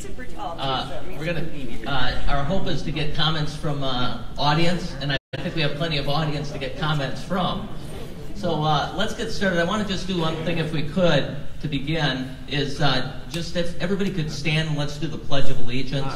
super tall. Our hope is to get comments from audience, and I think we have plenty of audience to get comments from. So let's get started. I want to just do one thing, if we could, to begin, is just if everybody could stand and let's do the Pledge of Allegiance.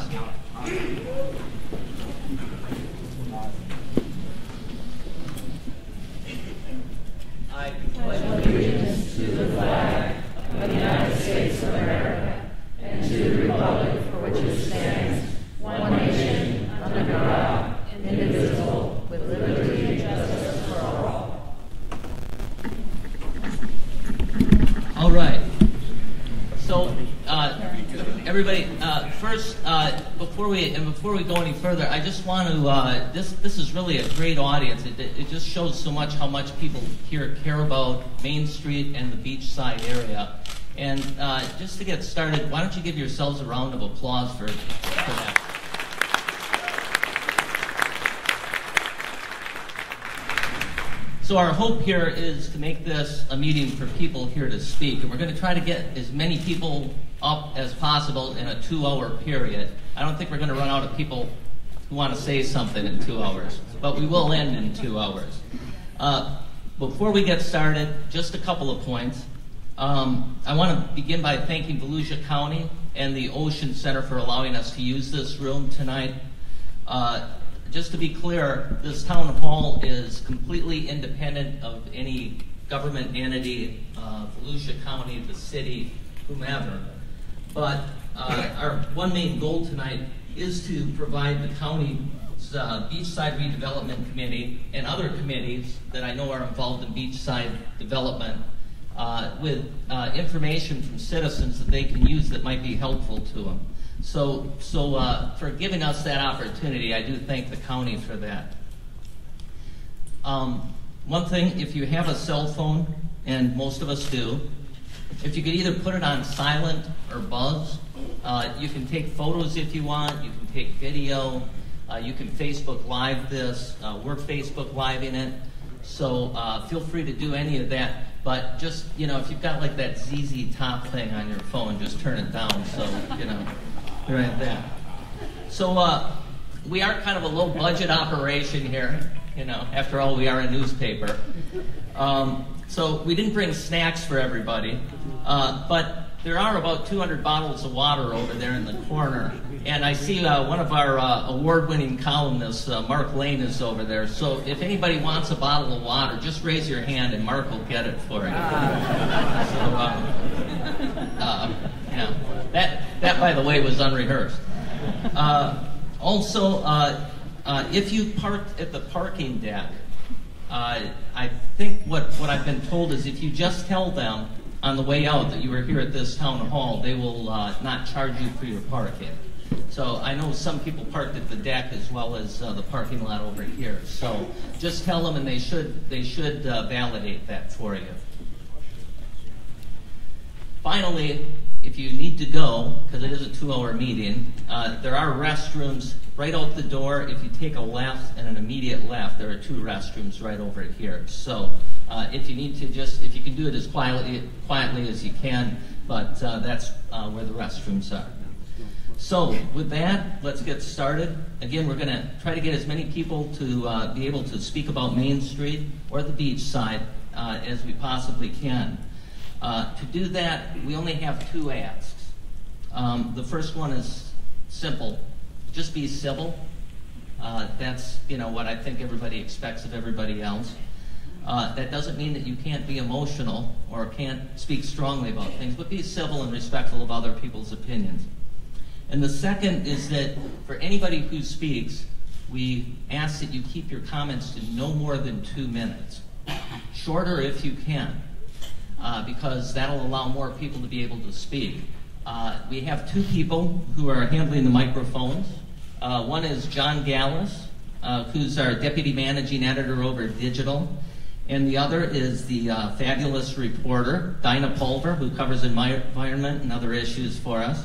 I pledge allegiance to the flag of the United States of America and to the republic for which it stands, one nation, under God, indivisible, with liberty and justice for all. All right. So, everybody, first, before we go any further, I just want to. This is really a great audience. It just shows so much how much people here care about Main Street and the beachside area. And just to get started, why don't you give yourselves a round of applause for that? So our hope here is to make this a meeting for people here to speak. And we're going to try to get as many people up as possible in a 2-hour period. I don't think we're going to run out of people who want to say something in 2 hours, but we will end in 2 hours. Before we get started, just a couple of points. I want to begin by thanking Volusia County and the Ocean Center for allowing us to use this room tonight. Just to be clear, this town hall is completely independent of any government entity, Volusia County, the city, whomever. But our one main goal tonight is to provide the county's Beachside Redevelopment Committee and other committees that I know are involved in beachside development with information from citizens that they can use that might be helpful to them. So for giving us that opportunity, I do thank the county for that. One thing, if you have a cell phone, and most of us do, if you could either put it on silent or buzz, you can take photos if you want, you can take video, you can Facebook Live this, we're Facebook Living it, so feel free to do any of that. But just, if you've got like that ZZ Top thing on your phone, just turn it down, so, you're at that. So we are kind of a low budget operation here, after all we are a newspaper. So we didn't bring snacks for everybody, but there are about 200 bottles of water over there in the corner. And I see one of our award-winning columnists, Mark Lane, is over there. So if anybody wants a bottle of water, just raise your hand and Mark will get it for you. That, by the way, was unrehearsed. Also, if you parked at the parking deck, I think what I've been told is if you just tell them on the way out that you were here at this town hall, they will not charge you for your parking. So I know some people parked at the deck as well as the parking lot over here. So just tell them, and they should validate that for you. Finally, if you need to go, because it is a 2-hour meeting, there are restrooms right out the door. If you take a left and an immediate left, there are 2 restrooms right over here. So if you need to if you can do it as quietly as you can, but that's where the restrooms are. So with that, let's get started. Again, we're going to try to get as many people to be able to speak about Main Street or the beach side as we possibly can. To do that, we only have 2 asks. The first one is simple. Just be civil. That's what I think everybody expects of everybody else. That doesn't mean that you can't be emotional or can't speak strongly about things, but be civil and respectful of other people's opinions. And the second is that for anybody who speaks, we ask that you keep your comments to no more than 2 minutes. Shorter if you can, because that'll allow more people to be able to speak. We have 2 people who are handling the microphones. One is John Gallus, who's our Deputy Managing Editor over Digital. And the other is the fabulous reporter, Dinah Pulver, who covers environment and other issues for us.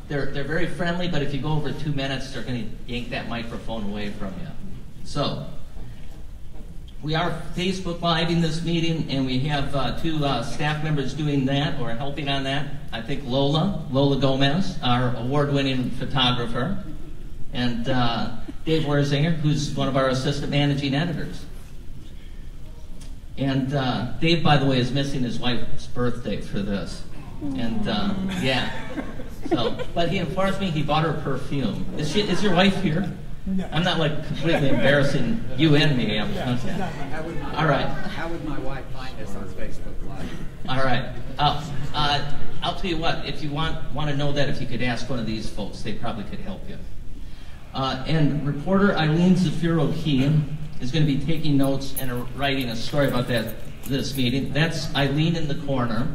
They're very friendly, but if you go over 2 minutes, they're going to yank that microphone away from you. So, we are Facebook Living this meeting, and we have two staff members doing that or helping on that. I think Lola Gomez, our award-winning photographer, and Dave Werzinger, who's one of our assistant managing editors. And Dave, by the way, is missing his wife's birthday for this. And yeah, so, but he informs me he bought her perfume. Is your wife here? No. I'm not like completely embarrassing you and me. All right. How would my wife find us on Facebook Live? All right. I'll tell you what. If you want to know that, if you could ask one of these folks, they probably could help you. And reporter Eileen Zafiro-Key is going to be taking notes and writing a story about this meeting. That's Eileen in the corner.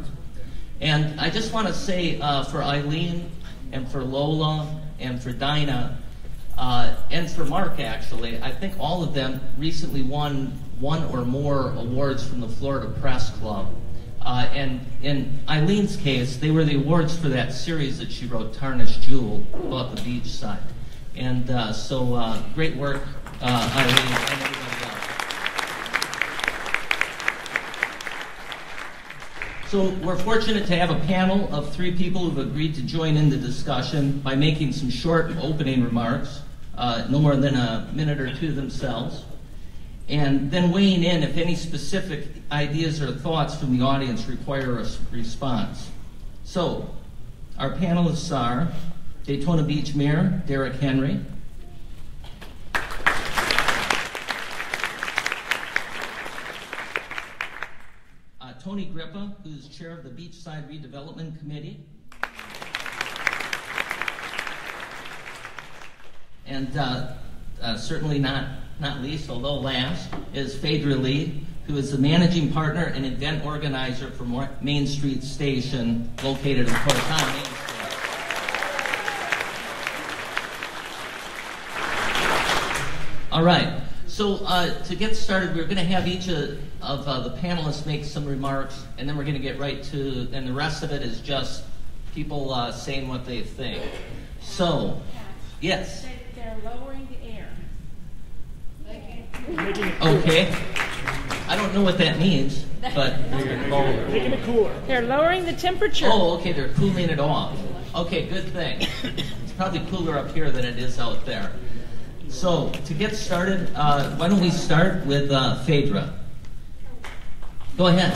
And I just want to say for Eileen and for Lola and for Dinah and for Mark, actually, I think all of them recently won one or more awards from the Florida Press Club. And in Eileen's case, they were the awards for that series that she wrote, Tarnished Jewel, about the beach side. And so great work, Eileen and everybody else. So we're fortunate to have a panel of 3 people who've agreed to join in the discussion by making some short opening remarks, no more than a minute or 2 themselves, and then weighing in if any specific ideas or thoughts from the audience require a response. So our panelists are Daytona Beach Mayor Derek Henry, Tony Grippa, who's chair of the Beachside Redevelopment Committee, and certainly not least, although last, is Phaedra Lee, who is the managing partner and event organizer for Main Street Station, located, of course, on Main Street. All right. So to get started, we're going to have each of the panelists make some remarks, and then we're going to get right to, and the rest of it is just people saying what they think. So, yes? They're lowering the air. Okay. I don't know what that means, but... Making it cooler. They're lowering the temperature. Oh, okay, they're cooling it off. Okay, good thing. It's probably cooler up here than it is out there. So, to get started, why don't we start with Phaedra? Go ahead.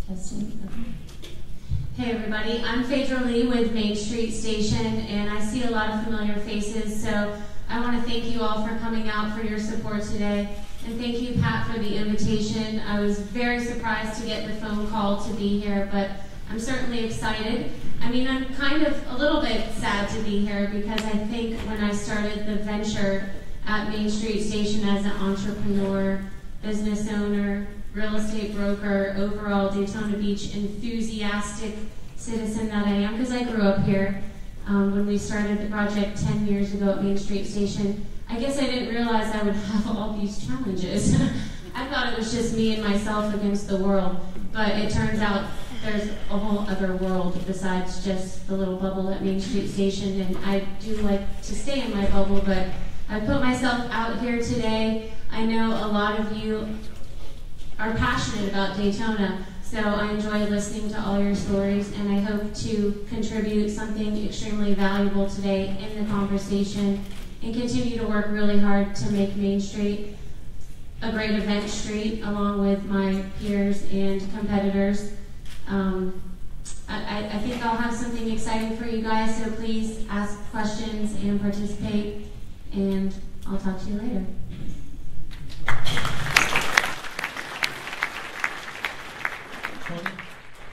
Testing. Hey everybody, I'm Phaedra Lee with Main Street Station, and I see a lot of familiar faces, so I want to thank you all for coming out for your support today. And thank you, Pat, for the invitation. I was very surprised to get the phone call to be here, but I'm certainly excited. I mean, I'm kind of a little bit sad to be here because I think when I started the venture at Main Street Station as an entrepreneur, business owner, real estate broker, overall Daytona Beach enthusiastic citizen that I am, because I grew up here when we started the project 10 years ago at Main Street Station. I guess I didn't realize I would have all these challenges. I thought it was just me and myself against the world, but it turns out there's a whole other world besides just the little bubble at Main Street Station, and I do like to stay in my bubble, but I put myself out here today. I know a lot of you are passionate about Daytona, so I enjoy listening to all your stories, and I hope to contribute something extremely valuable today in the conversation and continue to work really hard to make Main Street a great event street along with my peers and competitors. I think I'll have something exciting for you guys, so please ask questions and participate, and I'll talk to you later.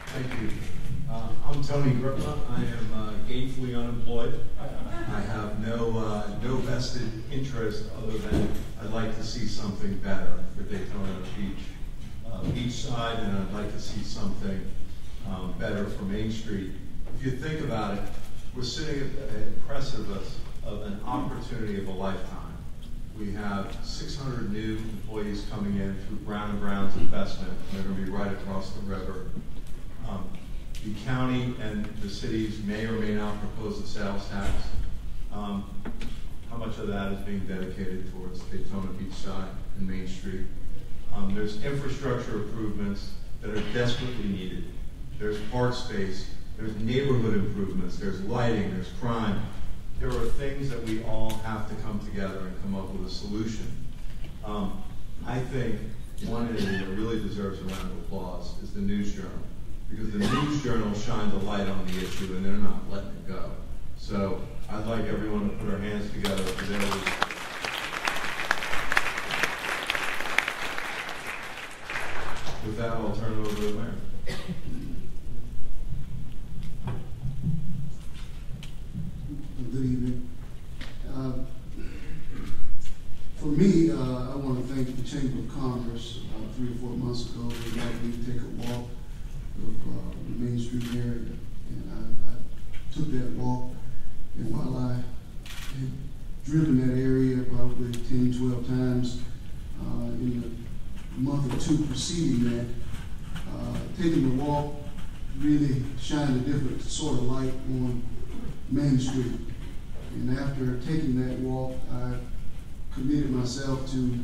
Thank you. I'm Tony Grippa. I am gainfully unemployed. I have no vested interest other than I'd like to see something better for Daytona Beachside, and I'd like to see something better for Main Street. If you think about it, we're sitting at the precipice of an opportunity of a lifetime. We have 600 new employees coming in through Brown & Brown's investment, and they're going to be right across the river. The county and the cities may or may not propose a sales tax. How much of that is being dedicated towards Daytona Beach side and Main Street? There's infrastructure improvements that are desperately needed. There's park space, there's neighborhood improvements, there's lighting, there's crime. There are things that we all have to come together and come up with a solution. I think one entity that really deserves a round of applause is the News Journal, because the News Journal shined the light on the issue and they're not letting it go. So I'd like everyone to put our hands together for their work. With that, I'll turn it over to the mayor. Good evening. For me, I want to thank the Chamber of Commerce. 3 or 4 months ago, they invited me to take a walk of the Main Street area, and I took that walk. And while I had driven that area probably 10, 12 times in the month or two preceding that, taking the walk really shined a different sort of light on Main Street. And after taking that walk, I committed myself to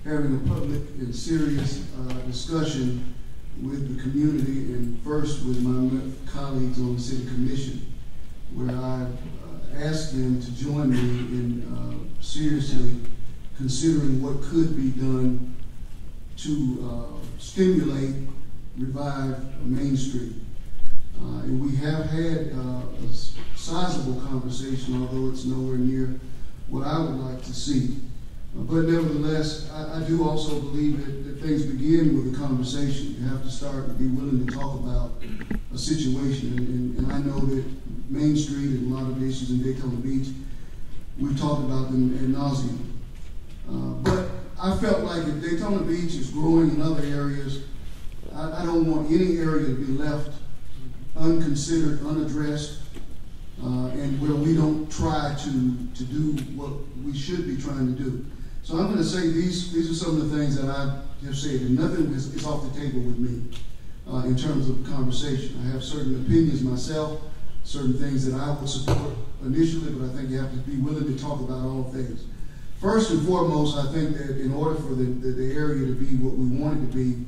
having a public and serious discussion with the community, and first with my colleagues on the City Commission, where I asked them to join me in seriously considering what could be done to stimulate, revive Main Street. And we have had a sizable conversation, although it's nowhere near what I would like to see. But nevertheless, I do also believe that things begin with a conversation. You have to start and be willing to talk about a situation. And I know that Main Street and a lot of the issues in Daytona Beach, we've talked about them ad nauseum. But I felt like if Daytona Beach is growing in other areas, I don't want any area to be left unconsidered, unaddressed, and where we don't try to do what we should be trying to do. So I'm going to say these are some of the things that I have said, and nothing is off the table with me in terms of conversation. I have certain opinions myself, certain things that I would support initially, but I think you have to be willing to talk about all things. First and foremost, I think that in order for the area to be what we want it to be,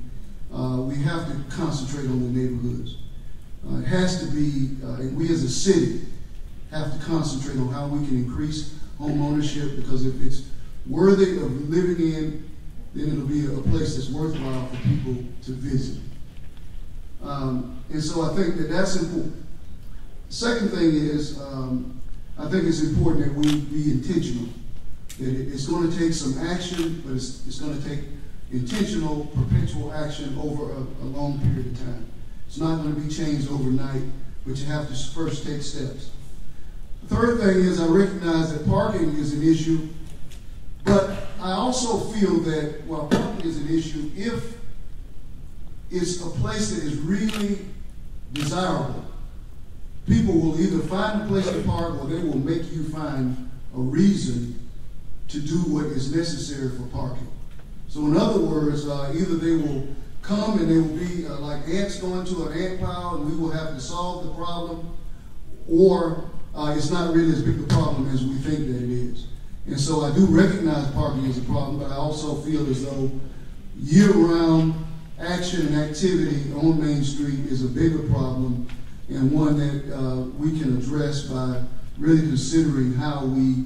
we have to concentrate on the neighborhoods. It has to be, and we as a city have to concentrate on how we can increase home ownership, because if it's worthy of living in, then it'll be a place that's worthwhile for people to visit. And so I think that that's important. The second thing is, I think it's important that we be intentional. That it's going to take some action, but it's going to take intentional, perpetual action over a long period of time. It's not going to be changed overnight, but you have to first take steps. The third thing is, I recognize that parking is an issue, but I also feel that while parking is an issue, if it's a place that is really desirable, people will either find a place to park or they will make you find a reason to do what is necessary for parking. So in other words, either they will come and they will be like ants going to an ant pile and we will have to solve the problem, or it's not really as big a problem as we think that it is. And so I do recognize parking as a problem, but I also feel as though year-round action and activity on Main Street is a bigger problem, and one that we can address by really considering how we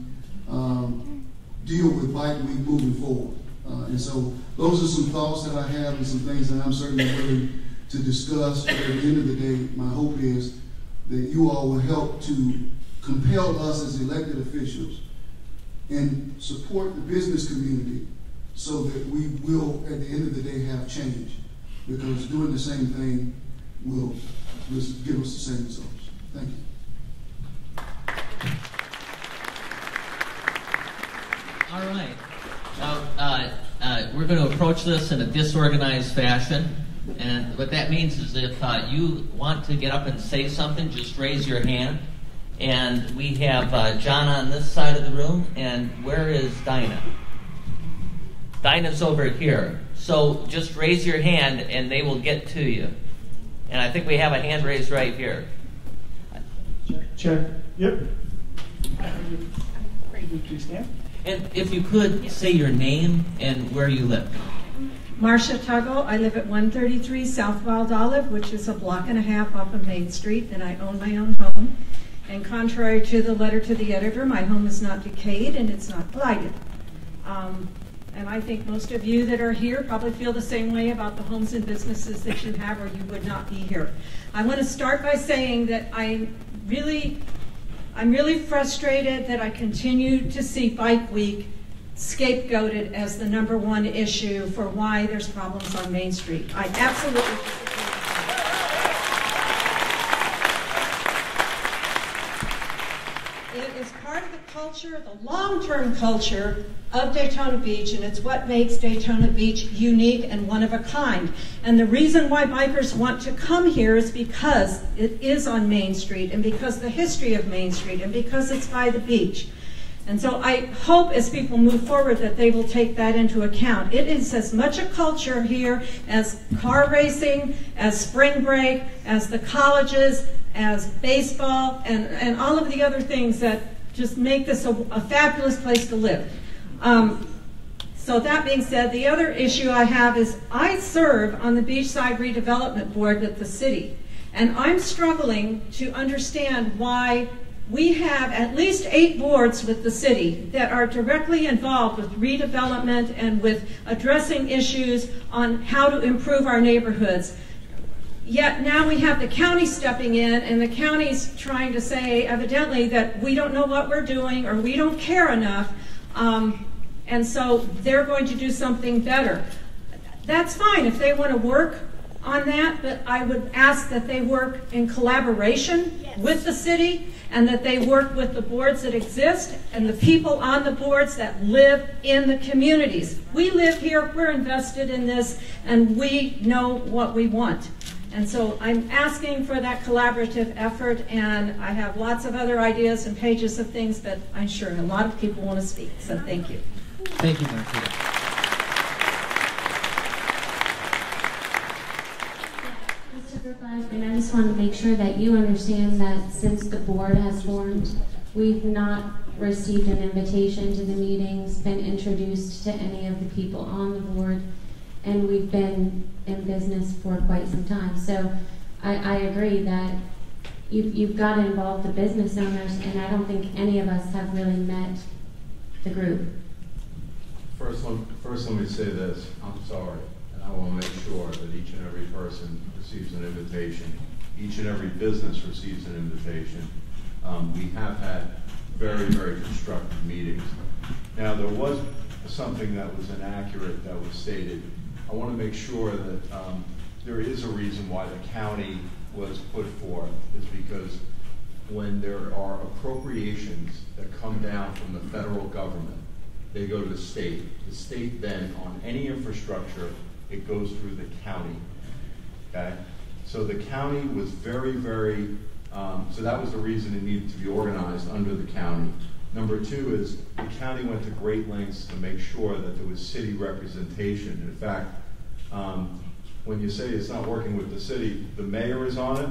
deal with Bike Week moving forward. And so those are some thoughts that I have and some things that I'm certainly willing to discuss. But at the end of the day, my hope is that you all will help to compel us as elected officials and support the business community so that we will, at the end of the day, have change. Because doing the same thing will give us the same results. Thank you. All right. Now, we're going to approach this in a disorganized fashion. And what that means is if you want to get up and say something, just raise your hand. And we have John on this side of the room. And where is Dinah? Dinah's over here. So just raise your hand and they will get to you. And I think we have a hand raised right here. Check. Yep. Please stand. And if you could, say your name and where you live. Marcia Tuggle. I live at 133 South Wild Olive, which is a block and a half off of Main Street, and I own my own home. And contrary to the letter to the editor, my home is not decayed and it's not blighted. And I think most of you that are here probably feel the same way about the homes and businesses that you have, or you would not be here. I want to start by saying that I'm really frustrated that I continue to see Bike Week scapegoated as the #1 issue for why there's problems on Main Street. I absolutely disagree. It is part of the culture, the long-term culture of Daytona Beach, and it's what makes Daytona Beach unique and one of a kind. And the reason why bikers want to come here is because it is on Main Street, and because the history of Main Street, and because it's by the beach. And so I hope as people move forward that they will take that into account. It is as much a culture here as car racing, as spring break, as the colleges, as baseball, and all of the other things that just make this a fabulous place to live. So that being said, the other issue I have is I serve on the Beachside Redevelopment Board with the city, and I'm struggling to understand why we have at least 8 boards with the city that are directly involved with redevelopment and with addressing issues on how to improve our neighborhoods. Yet now we have the county stepping in, and the county's trying to say, evidently, that we don't know what we're doing or we don't care enough, and so they're going to do something better. That's fine if they want to work on that, but I would ask that they work in collaboration with the city, and that they work with the boards that exist and the people on the boards that live in the communities. We live here, we're invested in this, and we know what we want. And so I'm asking for that collaborative effort, and I have lots of other ideas and pages of things, but I'm sure a lot of people want to speak, so thank you. Thank you, Marcia. And I just want to make sure that you understand that since the board has formed, we've not received an invitation to the meetings, been introduced to any of the people on the board, and we've been in business for quite some time. So I agree that you've got to involve the business owners, and I don't think any of us have really met the group. First, let me say this. I'm sorry. I want to make sure that each and every person receives an invitation. Each and every business receives an invitation. We have had very, very constructive meetings. Now, there was something that was inaccurate that was stated. I want to make sure that there is a reason why the county was put forth, is because when there are appropriations that come down from the federal government, they go to the state. The state then, on any infrastructure, it goes through the county, okay? So the county was very, very, so that was the reason it needed to be organized under the county. Number 2 is the county went to great lengths to make sure that there was city representation. In fact, when you say it's not working with the city, the mayor is on it,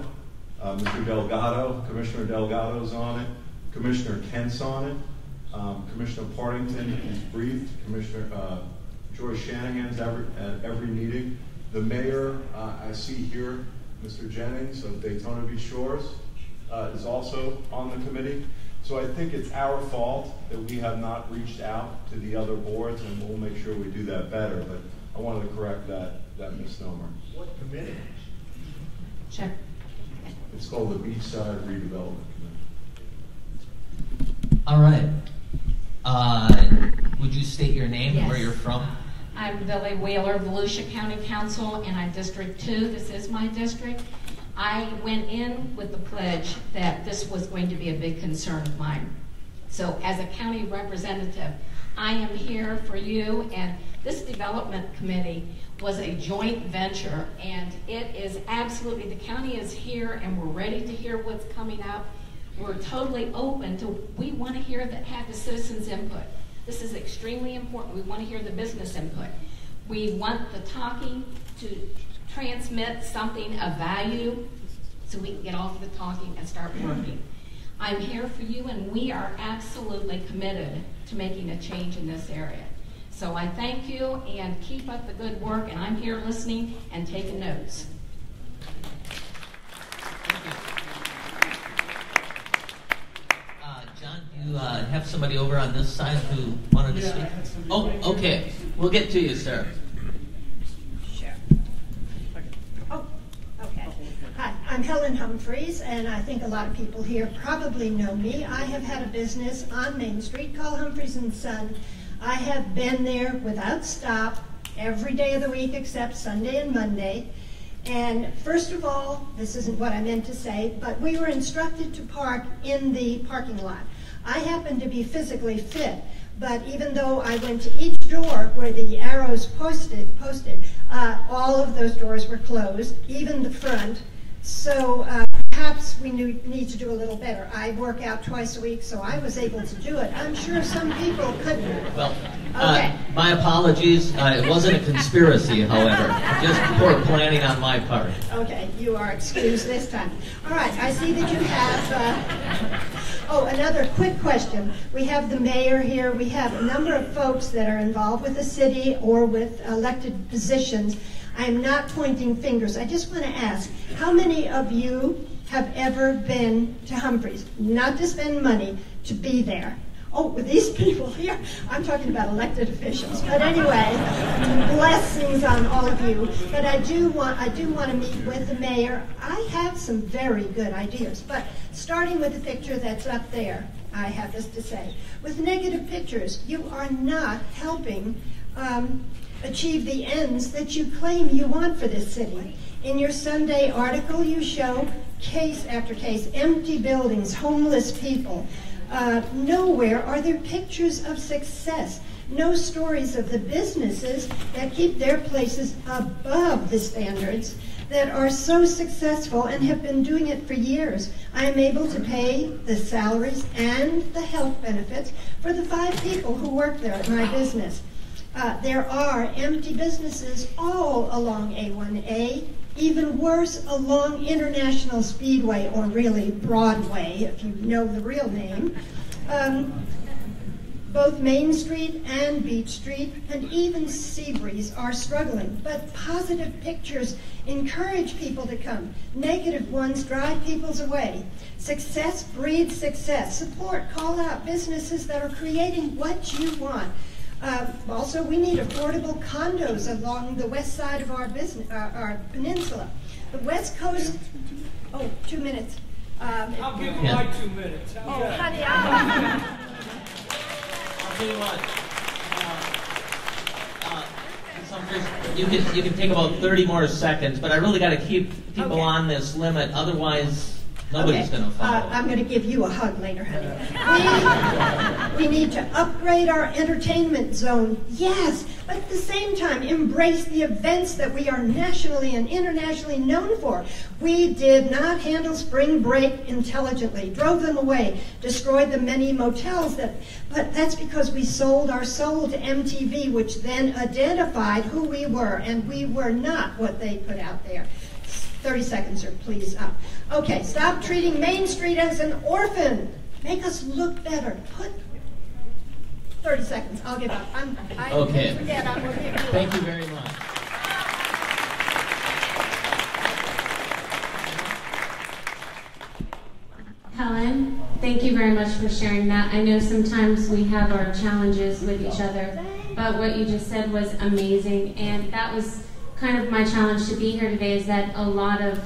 Mr. Delgado, Commissioner Delgado's on it, Commissioner Kent's on it, Commissioner Partington is briefed, Commissioner Joyce Shanahan's at every meeting. The mayor, I see here, Mr. Jennings of Daytona Beach Shores, is also on the committee. So I think it's our fault that we have not reached out to the other boards, and we'll make sure we do that better. But I wanted to correct that misnomer. What committee? Check. It's called the Beachside Redevelopment Committee. All right. Would you state your name and where you're from? I'm Billy Wheeler, Volusia County Council, and I'm District 2. This is my district. I went in with the pledge that this was going to be a big concern of mine. So as a county representative, I am here for you, and this development committee was a joint venture, and it is absolutely, the county is here and we're ready to hear what's coming up. We're totally open to, we want to hear have the citizens' input. This is extremely important. We want to hear the business input. We want the talking to transmit something of value so we can get off the talking and start working. I'm here for you, and we are absolutely committed to making a change in this area. So I thank you, and keep up the good work, and I'm here listening and taking notes. John, you have somebody over on this side who wanted to speak? Oh, okay. We'll get to you, sir. Sure. Oh, okay. Hi, I'm Helen Humphreys, and I think a lot of people here probably know me. I have had a business on Main Street called Humphreys & Son. I have been there without stop every day of the week except Sunday and Monday. And first of all, this isn't what I meant to say, but we were instructed to park in the parking lot. I happen to be physically fit, but even though I went to each door where the arrows posted, all of those doors were closed, even the front. So perhaps we need to do a little better. I work out twice a week, so I was able to do it. I'm sure some people couldn't. Well, okay. My apologies. It wasn't a conspiracy, however. Just poor planning on my part. Okay, you are excused this time. All right, I see that you have... Oh, another quick question. We have the mayor here. We have a number of folks that are involved with the city or with elected positions. I am not pointing fingers. I just want to ask, how many of you have ever been to Humphreys? Not to spend money, to be there. Oh, with these people here, I'm talking about elected officials. But anyway, blessings on all of you. But I do want to meet with the mayor. I have some very good ideas. But starting with the picture that's up there, I have this to say. With negative pictures, you are not helping achieve the ends that you claim you want for this city. In your Sunday article, you show case after case, empty buildings, homeless people. Nowhere are there pictures of success. No stories of the businesses that keep their places above the standards that are so successful and have been doing it for years. I am able to pay the salaries and the health benefits for the 5 people who work there at my business. There are empty businesses all along A1A, even worse along International Speedway, or really Broadway, if you know the real name. Both Main Street and Beach Street and even Seabreeze are struggling, but positive pictures encourage people to come. Negative ones drive people away. Success breeds success. Support, call out businesses that are creating what you want. Also, we need affordable condos along the west side of our peninsula. The West Coast, 2 minutes. I'll give you like 2 minutes. Honey, I'll tell you what. You can take about 30 more seconds, but I really got to keep people on this limit. Otherwise, nobody's going to follow. I'm going to give you a hug later, honey. We need to upgrade our entertainment zone, yes, but at the same time embrace the events that we are nationally and internationally known for. We did not handle spring break intelligently, drove them away, destroyed the many motels, but that's because we sold our soul to MTV, which then identified who we were, and we were not what they put out there. 30 seconds, or please up. Okay, stop treating Main Street as an orphan. Make us look better. Put 30 seconds. I'll give up. Okay. Forget I'm working. Thank you very much. Helen, thank you very much for sharing that. I know sometimes we have our challenges with each other, but what you just said was amazing, and that was kind of my challenge to be here today, is that a lot of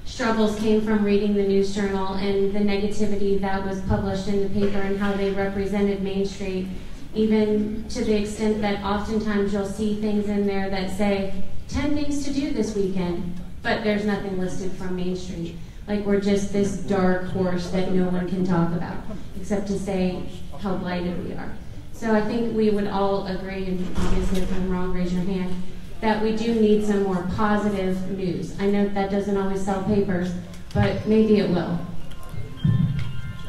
struggles came from reading the news journal and the negativity that was published in the paper and how they represented Main Street, even to the extent that oftentimes you'll see things in there that say 10 things to do this weekend, but there's nothing listed from Main Street. Like we're just this dark horse that no one can talk about, except to say how blighted we are. So I think we would all agree, and obviously if I'm wrong, raise your hand, that we do need some more positive news. I know that doesn't always sell papers, but maybe it will.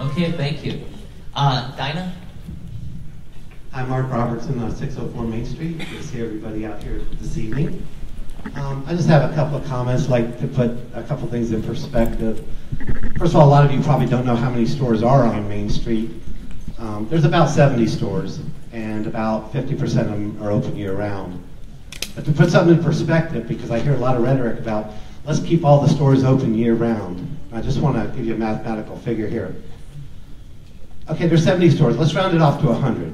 Okay, thank you. Dinah? I'm Mark Robertson, 604 Main Street. Good to see everybody out here this evening. I just have a couple of comments, like to put a couple things in perspective. First of all, a lot of you probably don't know how many stores are on Main Street. There's about 70 stores, and about 50% of them are open year-round. But to put something in perspective, because I hear a lot of rhetoric about, let's keep all the stores open year-round. I just want to give you a mathematical figure here. Okay, there's 70 stores. Let's round it off to 100.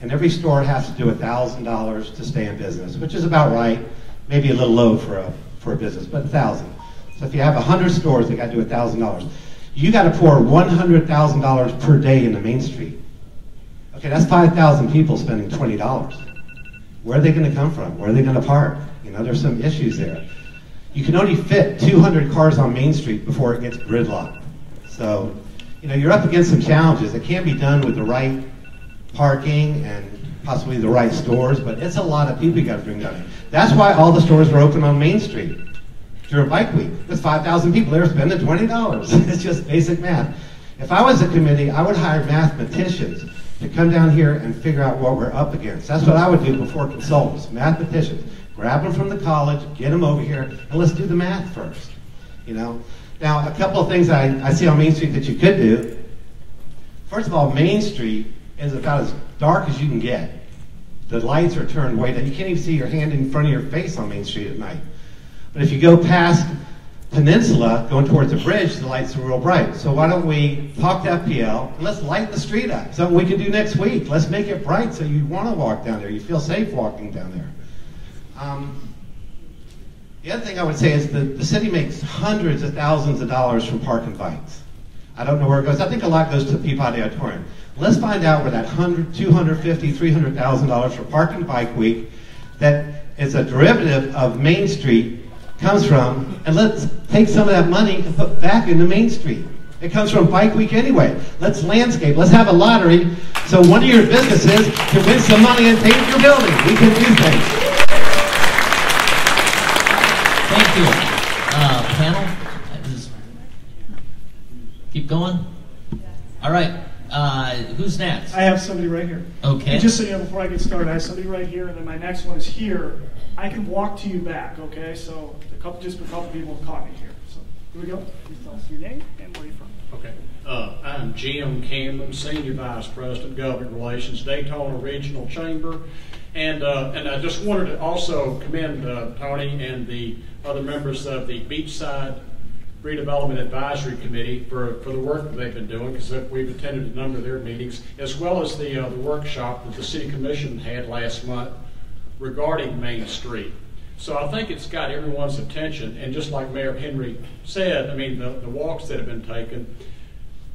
And every store has to do $1,000 to stay in business, which is about right. Maybe a little low for a business, but 1,000. So if you have 100 stores, they got to do $1,000. You got to pour $100,000 per day into Main Street. Okay, that's 5,000 people spending $20. Where are they going to come from? Where are they going to park? You know, there's some issues there. You can only fit 200 cars on Main Street before it gets gridlocked. So, you know, you're up against some challenges. It can be done with the right parking and possibly the right stores, but it's a lot of people you got to bring down. That's why all the stores were open on Main Street during Bike Week. There's 5,000 people there spending $20. It's just basic math. If I was a committee, I would hire mathematicians to come down here and figure out what we're up against. That's what I would do before consultants, mathematicians. Grab them from the college, get them over here, and let's do the math first. You know. Now, a couple of things I see on Main Street that you could do. First of all, Main Street is about as dark as you can get. The lights are turned way down. You can't even see your hand in front of your face on Main Street at night. But if you go past Peninsula, going towards the bridge, the lights are real bright. So why don't we talk to FPL and let's light the street up. Something we can do next week. Let's make it bright so you want to walk down there. You feel safe walking down there. The other thing I would say is the city makes hundreds of thousands of dollars from parking bikes. I don't know where it goes. I think a lot goes to the Peabody Auditorium. Let's find out where that $100,000, $250,000, $300,000 for Parking Bike Week that is a derivative of Main Street comes from, and let's take some of that money and put back into Main Street. It comes from Bike Week anyway. Let's landscape. Let's have a lottery so one of your businesses can win some money and paint your building. We can do things. Thank you. Panel? Keep going? All right. Who's next? I have somebody right here. Okay. And just so you know, before I get started, I have somebody right here, and then my next one is here. I can walk to you back, okay? So just a couple people have caught me here. So here we go. Please tell us your name and where you're from. Okay. I'm Jim Cameron, Senior Vice President, Government Relations, Daytona Regional Chamber. And I just wanted to also commend Tony and the other members of the Beachside Redevelopment Advisory Committee for the work that they've been doing, because we've attended a number of their meetings, as well as the workshop that the City Commission had last month regarding Main Street. So I think it's got everyone's attention, and just like Mayor Henry said, I mean, the walks that have been taken,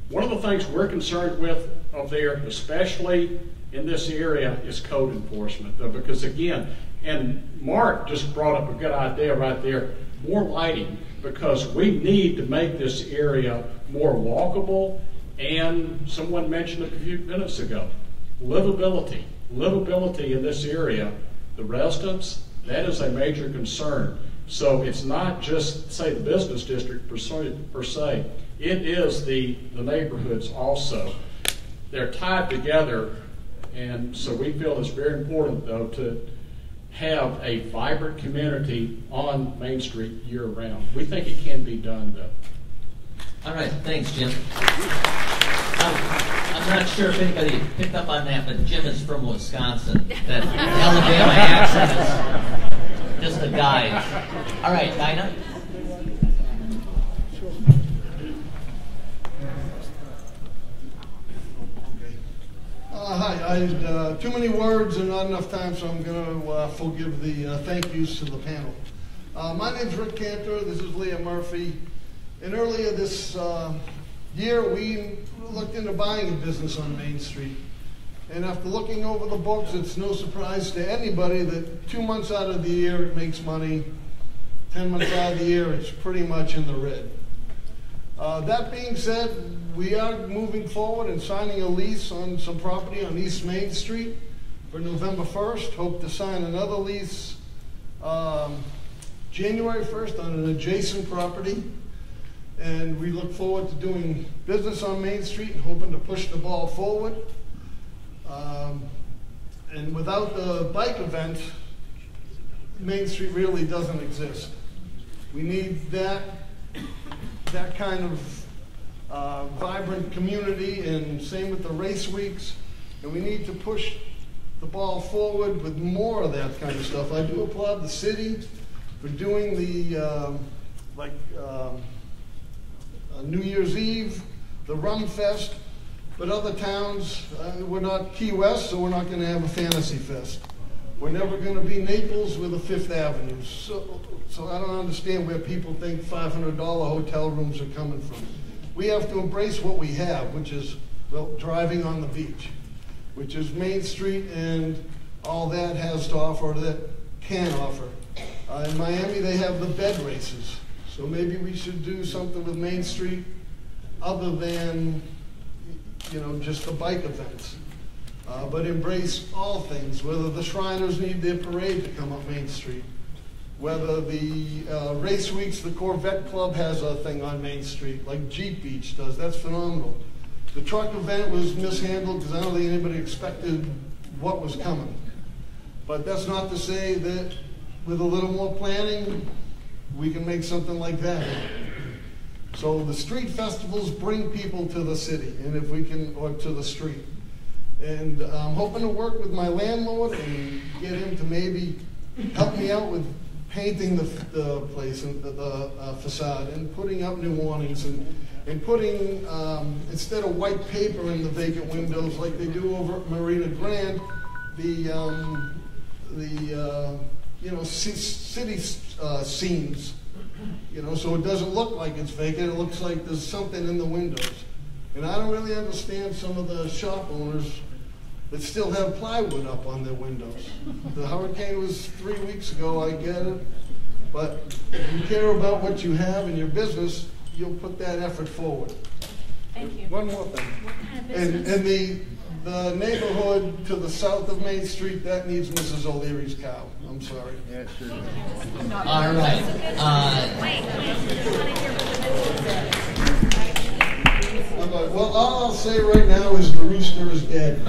one of the things we're concerned with up there, especially in this area, is code enforcement, because again, and Mark just brought up a good idea right there, more lighting, because we need to make this area more walkable, and someone mentioned it a few minutes ago, livability in this area, the residents, that is a major concern. So it's not just, say, the business district per se, it is the neighborhoods also. They're tied together, and so we feel it's very important, though, to have a vibrant community on Main Street year-round. We think it can be done, though. All right, thanks, Jim. I'm not sure if anybody picked up on that, but Jim is from Wisconsin. That Alabama accent is just a guide. All right, Dinah. Hi, I had too many words and not enough time, so I'm going to forgive the thank yous to the panel. My name's Rick Cantor. This is Leah Murphy. And earlier this year, we looked into buying a business on Main Street. And after looking over the books, it's no surprise to anybody that 2 months out of the year it makes money, 10 months out of the year it's pretty much in the red. That being said, we are moving forward and signing a lease on some property on East Main Street for November 1st. Hope to sign another lease January 1st on an adjacent property. And we look forward to doing business on Main Street and hoping to push the ball forward. And without the bike event, Main Street really doesn't exist. We need that kind of vibrant community, and same with the race weeks. And we need to push the ball forward with more of that kind of stuff. I do applaud the city for doing the New Year's Eve, the Rum Fest, but other towns, we're not Key West, so we're not going to have a Fantasy Fest. We're never going to be Naples with a Fifth Avenue. So I don't understand where people think $500 hotel rooms are coming from. We have to embrace what we have, which is, well, driving on the beach, which is Main Street and all that has to offer, or that can offer. In Miami, they have the bed races. So maybe we should do something with Main Street other than, just the bike events. But embrace all things, whether the Shriners need their parade to come up Main Street, whether the race weeks, the Corvette Club has a thing on Main Street, like Jeep Beach does. That's phenomenal. The truck event was mishandled because I don't think anybody expected what was coming. But that's not to say that with a little more planning, we can make something like that. So the street festivals bring people to the city, and if we can, or to the street. And I'm hoping to work with my landlord and get him to maybe help me out with painting the place and the facade, and putting up new awnings, and putting, instead of white paper in the vacant windows like they do over at Marina Grand, city scenes, so it doesn't look like it's vacant. It looks like there's something in the windows. And I don't really understand some of the shop owners that still have plywood up on their windows. The hurricane was 3 weeks ago, I get it. But if you care about what you have in your business, you'll put that effort forward. Thank you. One more thing. What kind of business? And the neighborhood to the south of Main Street, that needs Mrs. O'Leary's cow. I'm sorry. Yeah, sure. All right. Well, all I'll say right now is the rooster is dead.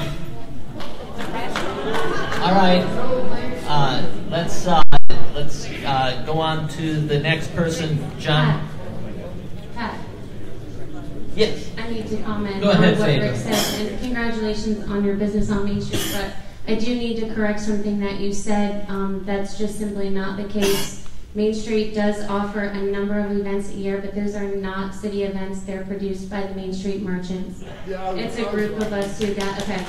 All right. Let's go on to the next person, John. Pat. Yes. I need to comment Go ahead, on what Phaedra. Rick said, and congratulations on your business on Main Street, but I do need to correct something that you said. That's just simply not the case. Main Street does offer a number of events a year, but those are not city events. They're produced by the Main Street merchants. Yeah, it's a group of us who got, okay.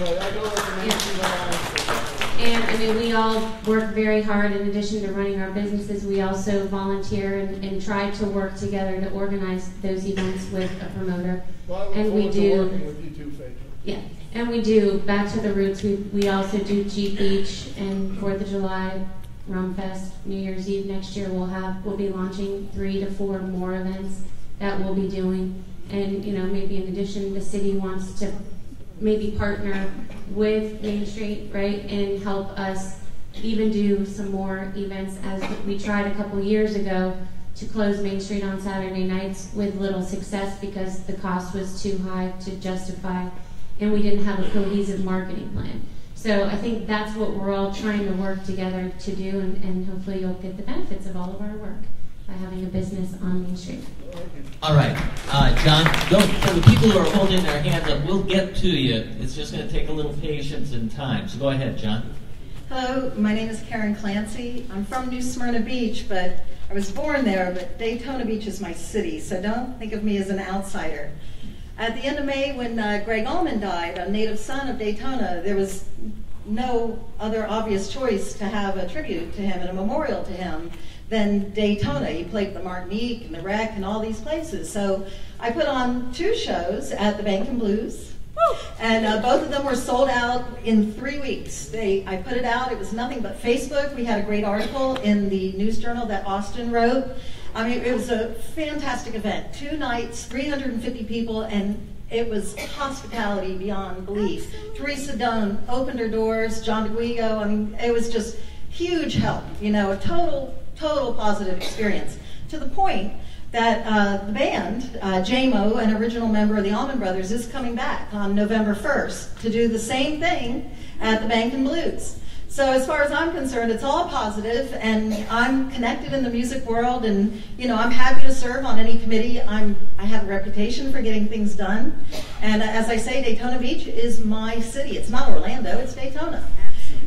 Yeah. And we all work very hard. In addition to running our businesses, we also volunteer and try to work together to organize those events with a promoter. Well, I look and we forward do. to working with you too, Phaedra. Yeah, and we do. Back to the roots. We also do Jeep Beach and 4th of July, Rum Fest, New Year's Eve next year. We'll be launching 3 to 4 more events that we'll be doing. And maybe in addition, the city wants to maybe partner with Main Street, right, and help us even do some more events, as we tried a couple years ago to close Main Street on Saturday nights with little success because the cost was too high to justify, and we didn't have a cohesive marketing plan. So I think that's what we're all trying to work together to do, and hopefully you'll get the benefits of all of our work by having a business on Main Street. All right, John, for the people who are holding their hands up, we'll get to you. It's just going to take a little patience and time. So go ahead, John. Hello, my name is Karen Clancy. I'm from New Smyrna Beach, but I was born there, but Daytona Beach is my city, so don't think of me as an outsider. At the end of May, when Greg Allman died, a native son of Daytona, there was no other obvious choice to have a tribute to him and a memorial to him than Daytona. He played the Martinique and the Wreck and all these places. So I put on 2 shows at the Bank and Blues, and both of them were sold out in 3 weeks. I put it out. It was nothing but Facebook. We had a great article in the News Journal that Austin wrote. I mean, it was a fantastic event. 2 nights, 350 people, and it was hospitality beyond belief. Teresa Dunn opened her doors, John DeGuigo. I mean, it was just huge help, a total positive experience, to the point that the band, JMO, an original member of the Allman Brothers, is coming back on November 1st to do the same thing at the Bank and Blues. So as far as I'm concerned, it's all positive, and I'm connected in the music world, and I'm happy to serve on any committee. I have a reputation for getting things done, and as I say, Daytona Beach is my city. It's not Orlando, it's Daytona.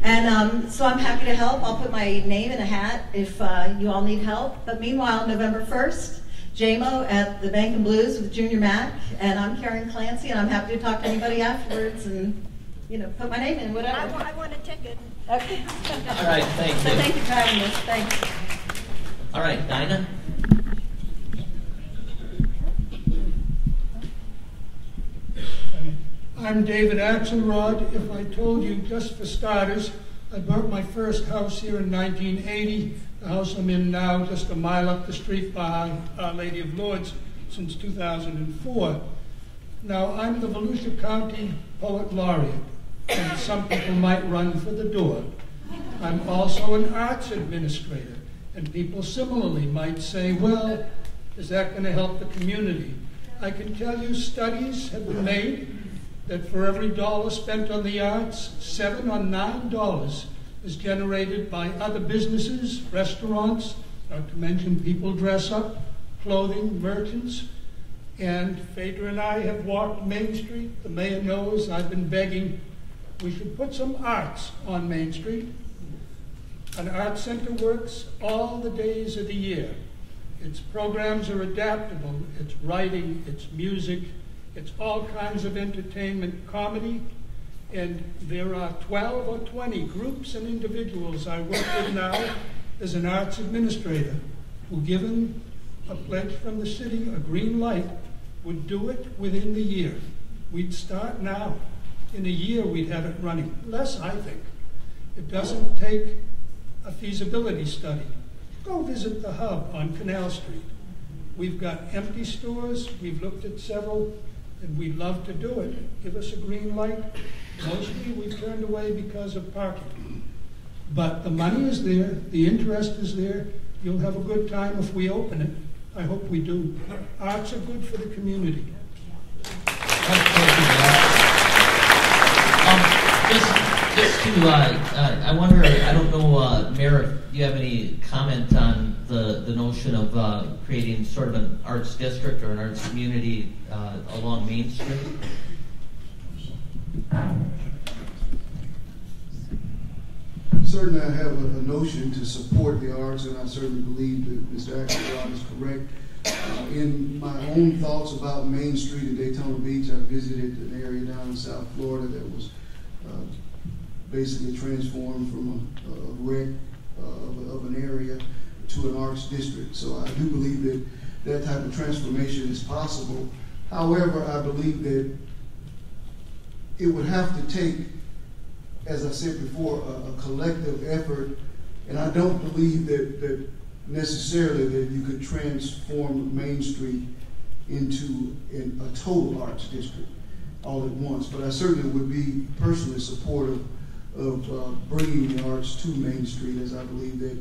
And so I'm happy to help. I'll put my name in a hat if you all need help. But meanwhile, November 1st, JMO at the Bank and Blues with Junior Mac, and I'm Karen Clancy, and I'm happy to talk to anybody afterwards and put my name in, whatever. I want a ticket. Okay. All right, thank you. So thank you for having us. Thanks. All right, Dinah. I'm David Axelrod. If I told you, just for starters, I bought my first house here in 1980. The house I'm in now, just a mile up the street by Our Lady of Lourdes, since 2004. Now, I'm the Volusia County Poet Laureate, and some people might run for the door. I'm also an arts administrator, and people similarly might say, well, is that going to help the community? I can tell you studies have been made that for every dollar spent on the arts, $7 or $9 is generated by other businesses, restaurants, not to mention people dress up, clothing, merchants. And Phaedra and I have walked Main Street. The mayor knows I've been begging we should put some arts on Main Street. An art center works all the days of the year. Its programs are adaptable. It's writing, it's music, it's all kinds of entertainment, comedy, and there are 12 or 20 groups and individuals I work with now as an arts administrator who, given a pledge from the city, a green light, would do it within the year. We'd start now. In a year, we'd have it running. Less, I think. It doesn't take a feasibility study. Go visit the Hub on Canal Street. We've got empty stores. We've looked at several, and we'd love to do it. Give us a green light. Mostly we've turned away because of parking. But the money is there. The interest is there. You'll have a good time if we open it. I hope we do. Arts are good for the community. Just to, I wonder, I don't know, Mayor, do you have any comment on the notion of creating sort of an arts district or an arts community along Main Street? Certainly I have a notion to support the arts, and I certainly believe that Mr. Axelrod is correct. In my own thoughts about Main Street in Daytona Beach, I visited an area down in South Florida that was basically transformed from a wreck of an area to an arts district. So I do believe that that type of transformation is possible. However, I believe that it would have to take, as I said before, a collective effort, and I don't believe that necessarily that you could transform Main Street into a total arts district all at once. But I certainly would be personally supportive of bringing the arts to Main Street, as I believe that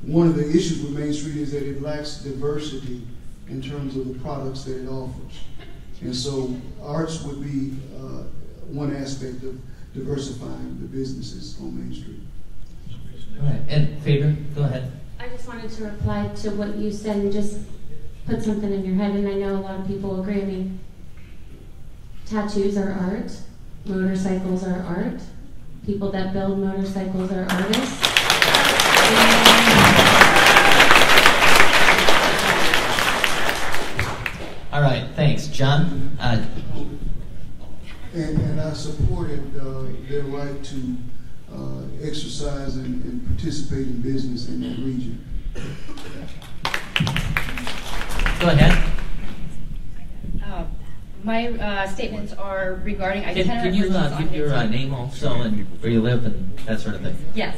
one of the issues with Main Street is that it lacks diversity in terms of the products that it offers. And so arts would be one aspect of diversifying the businesses on Main Street. All right, and Phaedra, go ahead. I just wanted to reply to what you said and just put something in your head, and I know a lot of people agree. I mean, tattoos are art, motorcycles are art, people that build motorcycles are artists. All right, thanks. John? And I supported their right to exercise and participate in business in that region. Go ahead. My statements are regarding Can you give your name also and where you live and that sort of thing? Yes.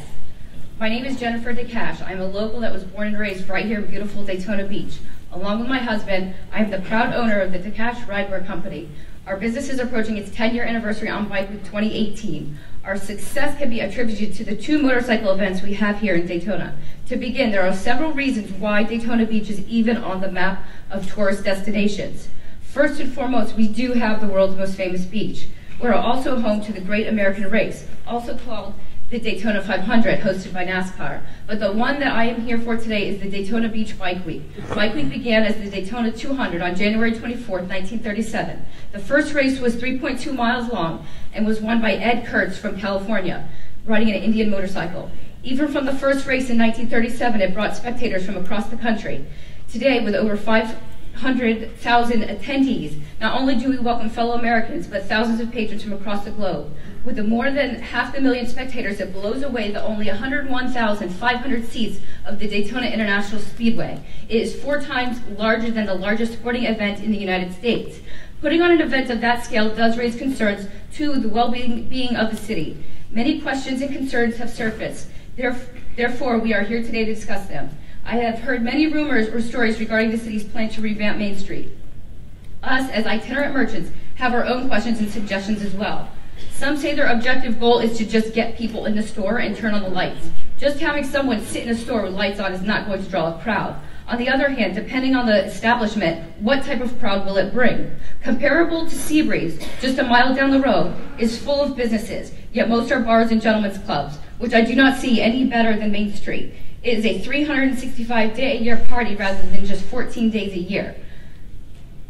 My name is Jennifer DeCash. I'm a local that was born and raised right here in beautiful Daytona Beach. Along with my husband, I am the proud owner of the DeCash Ridewear Company. Our business is approaching its 10-year anniversary on Bike Week 2018. Our success can be attributed to the 2 motorcycle events we have here in Daytona. To begin, there are several reasons why Daytona Beach is even on the map of tourist destinations. First and foremost, we do have the world's most famous beach. We're also home to the Great American Race, also called the Daytona 500 hosted by NASCAR. But the one that I am here for today is the Daytona Beach Bike Week. Bike Week began as the Daytona 200 on January 24th, 1937. The first race was 3.2 miles long and was won by Ed Kurtz from California, riding an Indian motorcycle. Even from the first race in 1937, it brought spectators from across the country. Today, with over 500,000 attendees, not only do we welcome fellow Americans, but thousands of patrons from across the globe. With the more than 500,000 spectators, it blows away the only 101,500 seats of the Daytona International Speedway. It is 4 times larger than the largest sporting event in the United States. Putting on an event of that scale does raise concerns to the well-being of the city. Many questions and concerns have surfaced. Therefore, we are here today to discuss them. I have heard many rumors or stories regarding the city's plan to revamp Main Street. Us, as itinerant merchants, have our own questions and suggestions as well. Some say their objective goal is to just get people in the store and turn on the lights. Just having someone sit in a store with lights on is not going to draw a crowd. On the other hand, depending on the establishment, what type of crowd will it bring? Comparable to Seabreeze, just a mile down the road, is full of businesses, yet most are bars and gentlemen's clubs, which I do not see any better than Main Street. It is a 365-day-a-year party rather than just 14 days a year.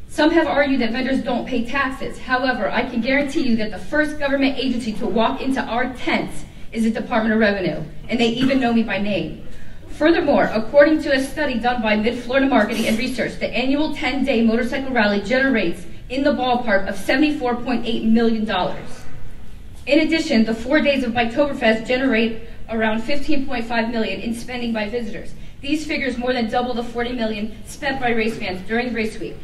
Some have argued that vendors don't pay taxes. However, I can guarantee you that the first government agency to walk into our tents is the Department of Revenue, and they even know me by name. Furthermore, according to a study done by Mid-Florida Marketing and Research, the annual 10-day motorcycle rally generates in the ballpark of $74.8 million. In addition, the 4 days of Biketoberfest generate around $15.5 million in spending by visitors. These figures more than double the $40 million spent by race fans during race week.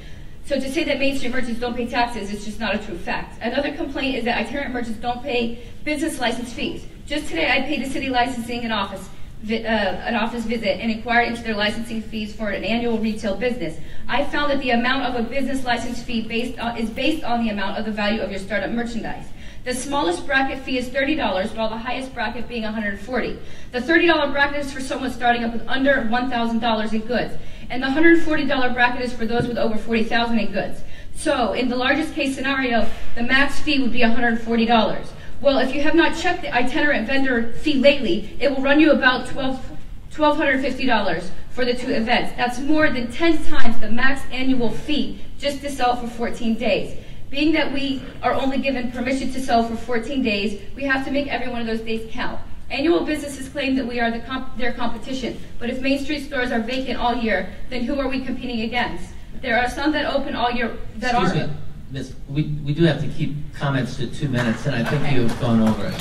So to say that Main Street merchants don't pay taxes is just not a true fact. Another complaint is that itinerant merchants don't pay business license fees. Just today, I paid the city licensing an office visit and inquired into their licensing fees for an annual retail business. I found that the amount of a business license fee is based on the amount of the value of your startup merchandise. The smallest bracket fee is $30, while the highest bracket being $140. The $30 bracket is for someone starting up with under $1,000 in goods, and the $140 bracket is for those with over $40,000 in goods. So, in the largest case scenario, the max fee would be $140. Well, if you have not checked the itinerant vendor fee lately, it will run you about $1,250 for the 2 events. That's more than 10 times the max annual fee just to sell for 14 days. Being that we are only given permission to sell for 14 days, we have to make every one of those days count. Annual businesses claim that we are their competition, but if Main Street stores are vacant all year, then who are we competing against? There are some that open all year that Excuse are... me, Miss, we do have to keep comments to 2 minutes, and I think you've gone over it.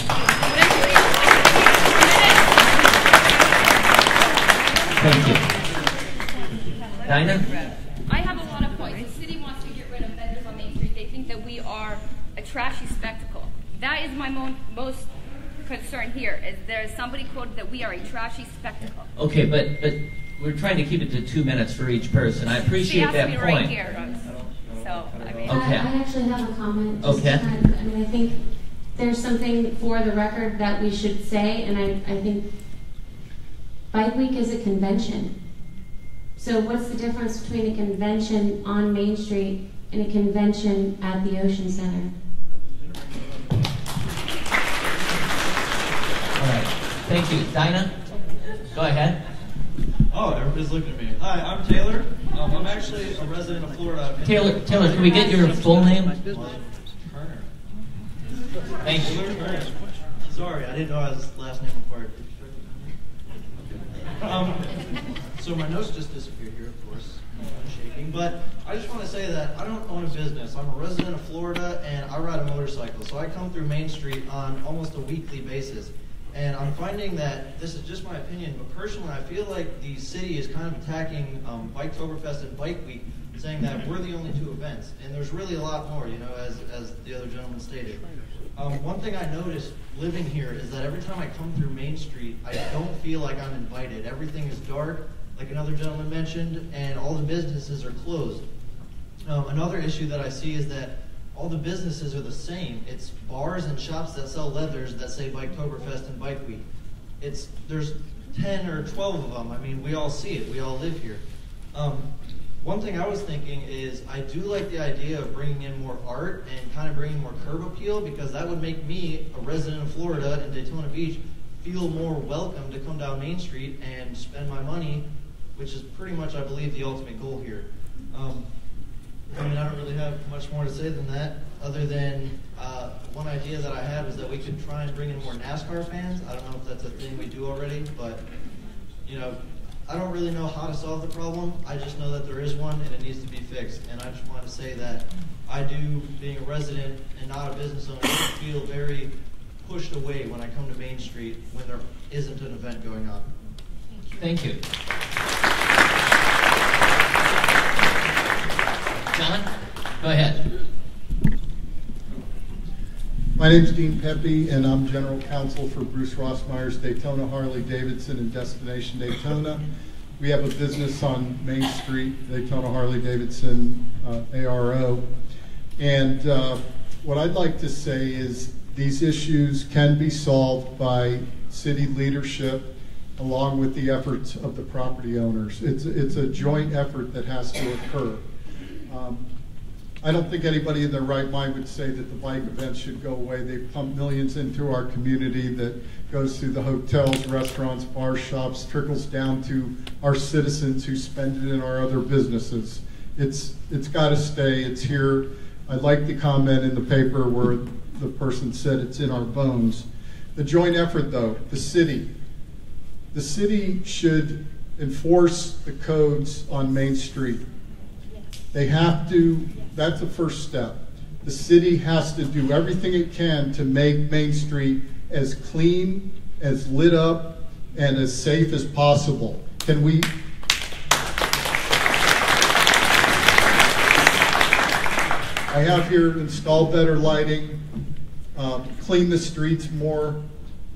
Thank you. Dinah? I have a lot of points. The city wants to get rid of vendors on Main Street. They think that we are a trashy spectacle. That is my most concern here, is there is somebody quoted that we are a trashy spectacle. Okay, but we're trying to keep it to 2 minutes for each person. I appreciate that point. Right here, so, I mean. Okay. I actually have a comment. Okay. I mean, I think there's something for the record that we should say, and I think Bike Week is a convention. So what's the difference between a convention on Main Street and a convention at the Ocean Center? All right. Thank you. Dinah, go ahead. Oh, everybody's looking at me. Hi, I'm Taylor. I'm actually a resident of Florida. Taylor, can we get your full name? Turner. Thank you. Sorry, I didn't know I was last name required. So my notes just disappeared here, of course. I'm shaking. But I just want to say that I don't own a business. I'm a resident of Florida, and I ride a motorcycle. So I come through Main Street on almost a weekly basis. And I'm finding that, this is just my opinion, but personally I feel like the city is kind of attacking Biketoberfest and Bike Week, saying that we're the only 2 events. And there's really a lot more, you know, as the other gentleman stated. One thing I noticed living here is that every time I come through Main Street, I don't feel like I'm invited. Everything is dark, like another gentleman mentioned, and all the businesses are closed. Another issue that I see is that all the businesses are the same. It's bars and shops that sell leathers that say Biketoberfest and Bike Week. There's 10 or 12 of them. I mean, we all see it. We all live here. One thing I was thinking is I do like the idea of bringing in more art and kind of bringing more curb appeal, because that would make me, a resident of Florida in Daytona Beach, feel more welcome to come down Main Street and spend my money, which is pretty much, I believe, the ultimate goal here. I mean, I don't really have much more to say than that, other than one idea that I had was that we could try and bring in more NASCAR fans. I don't know if that's a thing we do already, but, you know, I don't really know how to solve the problem. I just know that there is one and it needs to be fixed. And I just want to say that I do, being a resident and not a business owner, feel very pushed away when I come to Main Street when there isn't an event going on. Thank you. John, go ahead. My name is Dean Pepe, and I'm General Counsel for Bruce Rossmeyer's Daytona Harley-Davidson and Destination Daytona. We have a business on Main Street, Daytona Harley-Davidson ARO. And what I'd like to say is these issues can be solved by city leadership along with the efforts of the property owners. It's a joint effort that has to occur. I don't think anybody in their right mind would say that the bike events should go away. They've pumped millions into our community that goes through the hotels, restaurants, bar shops, trickles down to our citizens who spend it in our other businesses. It's got to stay. It's here. I like the comment in the paper where the person said it's in our bones. The joint effort, though, the city should enforce the codes on Main Street. They have to, that's the first step. The city has to do everything it can to make Main Street as clean, as lit up, and as safe as possible. Can we? I have here install better lighting, clean the streets more,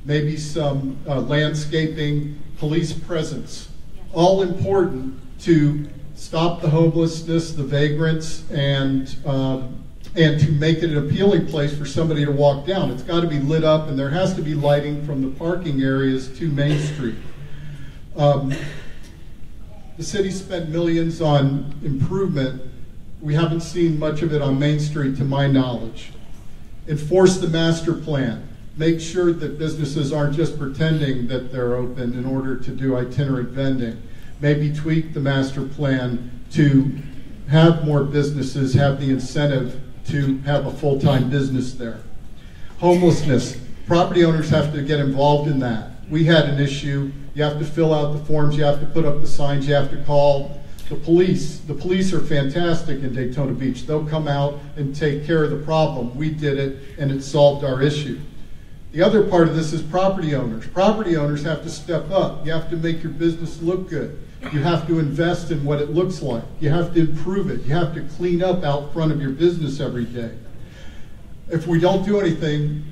maybe some landscaping, police presence. All important to stop the homelessness, the vagrants, and to make it an appealing place for somebody to walk down. It's got to be lit up, and there has to be lighting from the parking areas to Main Street. The city spent millions on improvement. We haven't seen much of it on Main Street, to my knowledge. Enforce the master plan. Make sure that businesses aren't just pretending that they're open in order to do itinerant vending. Maybe tweak the master plan to have more businesses have the incentive to have a full-time business there. Homelessness. Property owners have to get involved in that. We had an issue. You have to fill out the forms. You have to put up the signs. You have to call the police. The police are fantastic in Daytona Beach. They'll come out and take care of the problem. We did it, and it solved our issue. The other part of this is property owners. Property owners have to step up. You have to make your business look good. You have to invest in what it looks like. You have to improve it. You have to clean up out front of your business every day. If we don't do anything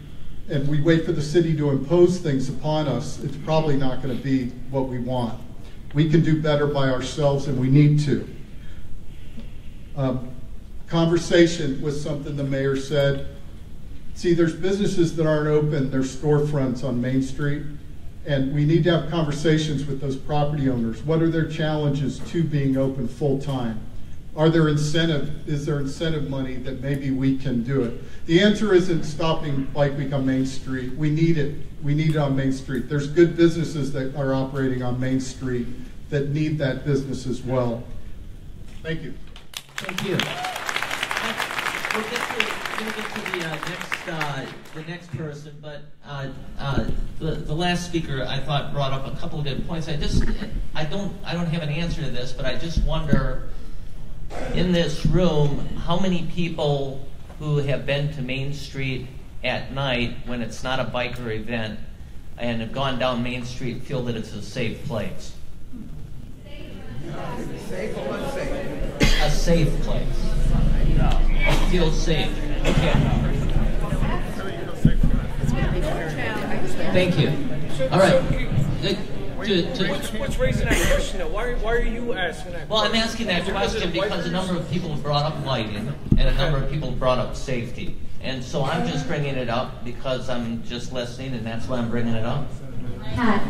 and we wait for the city to impose things upon us, it's probably not going to be what we want. We can do better by ourselves, and we need to. Conversation was something the mayor said. See, there's businesses that aren't open. There's storefronts on Main Street. And we need to have conversations with those property owners. What are their challenges to being open full time? Is there incentive money that maybe we can do it? The answer isn't stopping Bike Week on Main Street. We need it. We need it on Main Street. There's good businesses that are operating on Main Street that need that business as well. Thank you. Thank you. We'll get to the next person, but the last speaker I thought brought up a couple of good points. I don't have an answer to this, but I just wonder in this room how many people who have been to Main Street at night when it's not a biker event and have gone down Main Street feel that it's a safe place. Safe or unsafe? A safe place. Feel safe. Okay. Thank you. All right. What's raising that question though? Why are you asking that question? Well, I'm asking that question because a number of people have brought up lighting and a number of people brought up safety. And so I'm just bringing it up because I'm just listening, and that's why I'm bringing it up. Pat,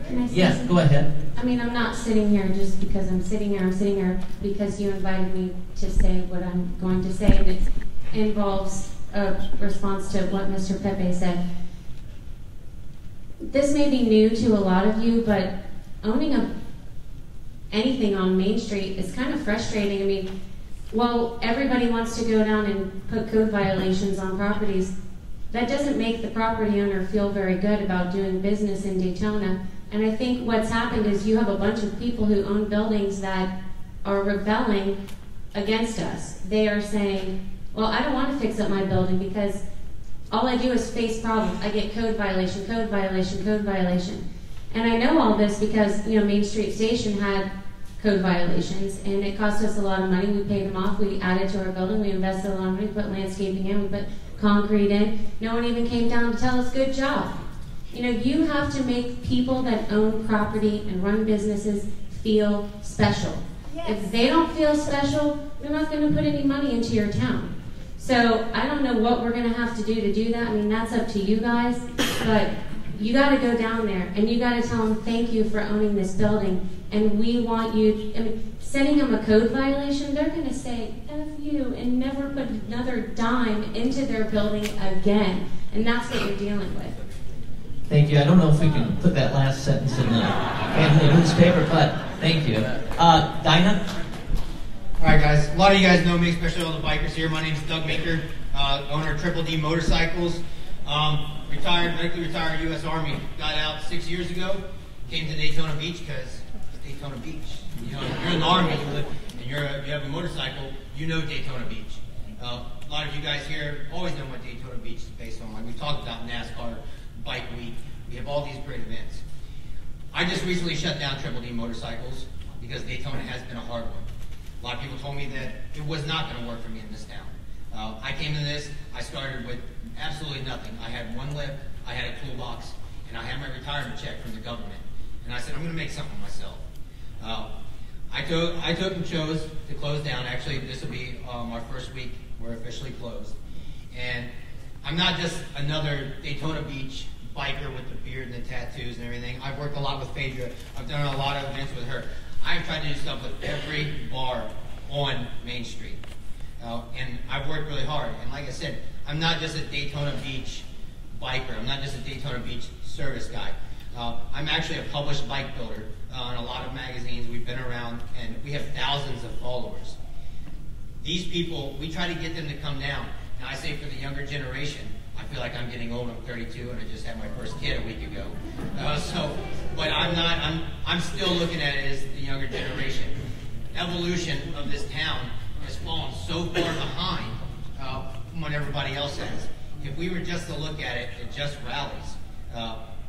can I say Yes, something? go ahead. I mean, I'm not sitting here just because I'm sitting here. I'm sitting here because you invited me to say what I'm going to say, and it involves a response to what Mr. Pepe said. this may be new to a lot of you, but owning anything on Main Street is kind of frustrating. I mean, while everybody wants to go down and put code violations on properties, that doesn't make the property owner feel very good about doing business in Daytona. And I think what's happened is you have a bunch of people who own buildings that are rebelling against us. They are saying, well, I don't want to fix up my building because all I do is face problems. I get code violation, code violation, code violation. And I know all this because, you know, Main Street Station had code violations, and it cost us a lot of money. We paid them off. We added to our building. We invested a lot of money. We put landscaping in. We put concrete in. No one even came down to tell us good job. You know, you have to make people that own property and run businesses feel special. Yes. If they don't feel special, they're not going to put any money into your town. So I don't know what we're going to have to do that. I mean, that's up to you guys, but you got to go down there and you got to tell them thank you for owning this building, and we want you. I mean, sending them a code violation, they're going to say F you and never put another dime into their building again, and that's what you're dealing with. Thank you. I don't know if we can put that last sentence in the family newspaper, but thank you. Dinah? All right, guys. A lot of you guys know me, especially all the bikers here. My name's Doug Maker, owner of Triple D Motorcycles. Medically retired U.S. Army. Got out 6 years ago. Came to Daytona Beach because it's Daytona Beach. You know, if you're in the Army and you have a motorcycle, you know Daytona Beach. A lot of you guys here always know what Daytona Beach is based on. Like we talked about NASCAR, Bike Week. We have all these great events. I just recently shut down Triple D Motorcycles because Daytona has been a hard one. A lot of people told me that it was not going to work for me in this town. I came to this, I started with absolutely nothing. I had one lip, I had a toolbox, and I had my retirement check from the government. And I said, I'm going to make something of myself. I took and chose to close down. Actually, this will be our first week. We're officially closed. And I'm not just another Daytona Beach biker with the beard and the tattoos and everything. I've worked a lot with Phaedra. I've done a lot of events with her. I've tried to do stuff with every bar on Main Street. And I've worked really hard. And like I said, I'm not just a Daytona Beach biker. I'm not just a Daytona Beach service guy. I'm actually a published bike builder in a lot of magazines. We've been around, and we have thousands of followers. These people, we try to get them to come down. Now, I say for the younger generation, I feel like I'm getting old. I'm 32, and I just had my first kid a week ago. But I'm not. I'm still looking at it as the younger generation. Evolution of this town has fallen so far behind from what everybody else has. If we were just to look at it, it just rallies.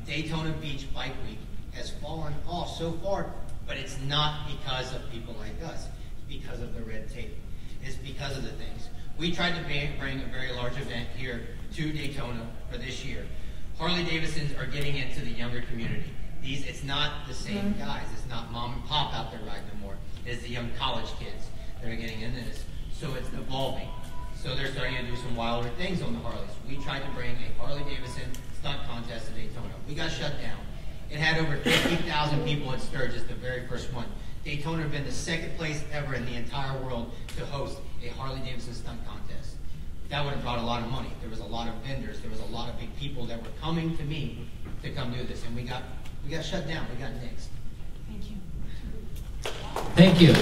Daytona Beach Bike Week has fallen off so far, but it's not because of people like us. It's because of the red tape. It's because of the things. We tried to bring a very large event here to Daytona for this year. Harley Davidsons are getting into the younger community. It's not the same guys. It's not mom and pop out there riding no more. It's the young college kids that are getting into this. So it's evolving. So they're starting to do some wilder things on the Harleys. We tried to bring a Harley Davidson stunt contest to Daytona. We got shut down. It had over 50,000 people at Sturgis, the very first one. Daytona had been the second place ever in the entire world to host a Harley Davidson stunt contest. That would have brought a lot of money. There was a lot of vendors. There was a lot of big people that were coming to me to come do this, and we got shut down. We got nixed. Thank you. Thank you.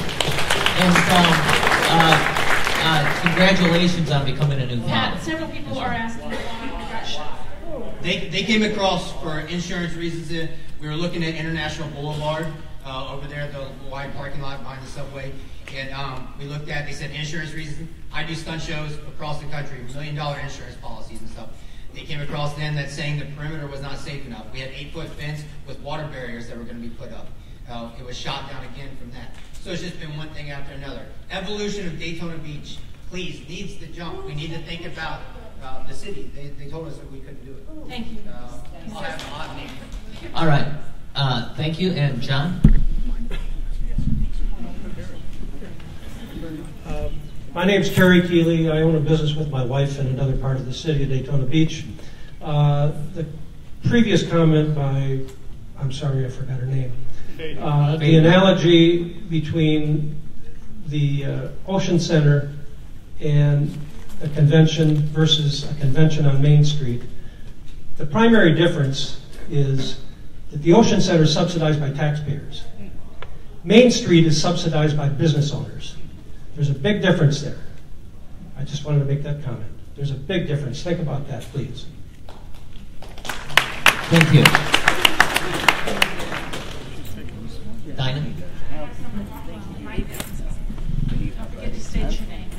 And congratulations on becoming a new father. Several people are asking why I got shut. They came across for insurance reasons. We were looking at International Boulevard over there, the wide parking lot behind the subway. And we looked at, they said insurance reasons. I do stunt shows across the country, $1 million insurance policies and stuff. They came across then that saying the perimeter was not safe enough. We had 8-foot fence with water barriers that were going to be put up. It was shot down again from that. So it's just been one thing after another. Evolution of Daytona Beach, please, needs to jump. We need to think about the city. They told us that we couldn't do it. Thank you. I'll have a hot name. All right. Thank you. And John? My name's Terry Keeley. I own a business with my wife in another part of the city of Daytona Beach. The previous comment by, I'm sorry, I forgot her name. The analogy between the Ocean Center and a convention versus a convention on Main Street. The primary difference is that the Ocean Center is subsidized by taxpayers. Main Street is subsidized by business owners. There's a big difference there. I just wanted to make that comment. There's a big difference. Think about that, please. Thank you. Dinah? Forget to state your name.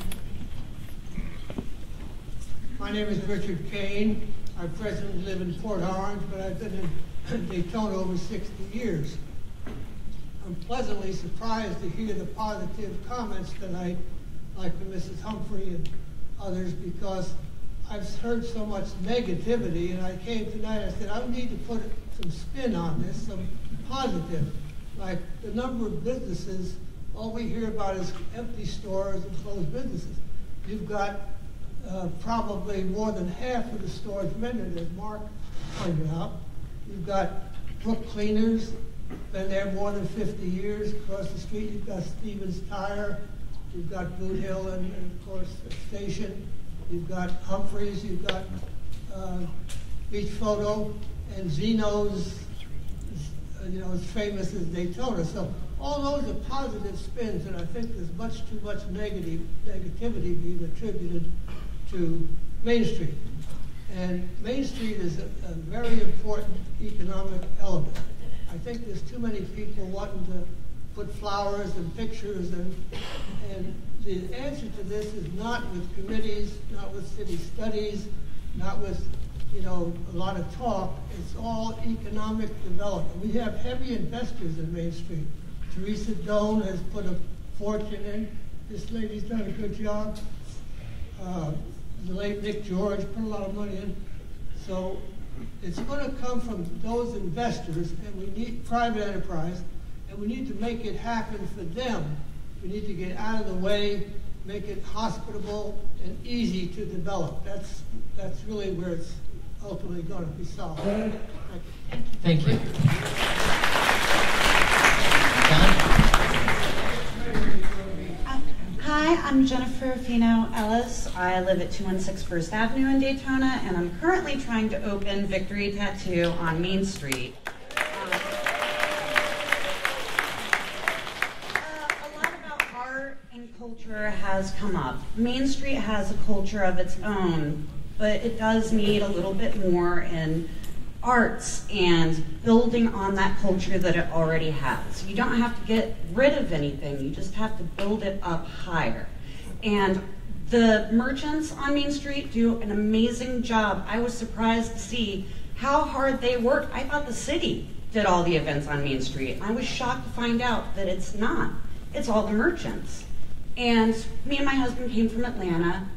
My name is Richard Kane. I presently live in Port Orange, but I've been in Daytona over 60 years. I'm pleasantly surprised to hear the positive comments tonight, like from Mrs. Humphrey and others, because I've heard so much negativity, and I came tonight and I said, I need to put some spin on this, some positive. Like the number of businesses, all we hear about is empty stores and closed businesses. You've got probably more than half of the stores rented, as Mark pointed out. You've got Brook Cleaners, been there more than 50 years. Across the street, you've got Stevens Tire. You've got Boot Hill and of course, Station. You've got Humphreys. You've got Beach Photo. And Zeno's, as famous as Daytona. So all those are positive spins, and I think there's much too much negativity being attributed to Main Street. And Main Street is a very important economic element. I think there's too many people wanting to put flowers and pictures, and the answer to this is not with committees, not with city studies, not with a lot of talk. It's all economic development. We have heavy investors in Main Street. Teresa Doan has put a fortune in. This lady's done a good job. The late Nick George put a lot of money in. So it's going to come from those investors, and we need private enterprise, and we need to make it happen for them. We need to get out of the way, make it hospitable and easy to develop. That's really where it's ultimately going to be solved. Thank you. Hi, I'm Jennifer Fino Ellis. I live at 216 First Avenue in Daytona, and I'm currently trying to open Victory Tattoo on Main Street. A lot about art and culture has come up. Main Street has a culture of its own, but it does need a little bit more in arts and building on that culture that it already has. You don't have to get rid of anything, you just have to build it up higher. And the merchants on Main Street do an amazing job. I was surprised to see how hard they work. I thought the city did all the events on Main Street. I was shocked to find out that it's not. It's all the merchants. And me and my husband came from Atlanta.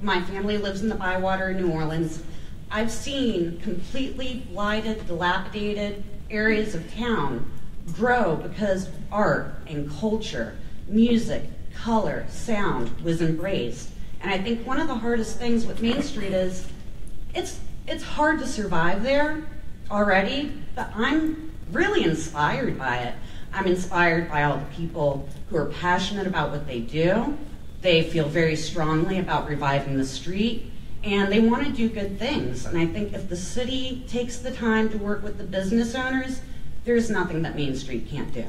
My family lives in the Bywater, New Orleans. I've seen completely blighted, dilapidated areas of town grow because art and culture, music, color, sound was embraced. And I think one of the hardest things with Main Street is it's hard to survive there already, but I'm really inspired by it. I'm inspired by all the people who are passionate about what they do. They feel very strongly about reviving the street, and they want to do good things. And I think if the city takes the time to work with the business owners, there's nothing that Main Street can't do.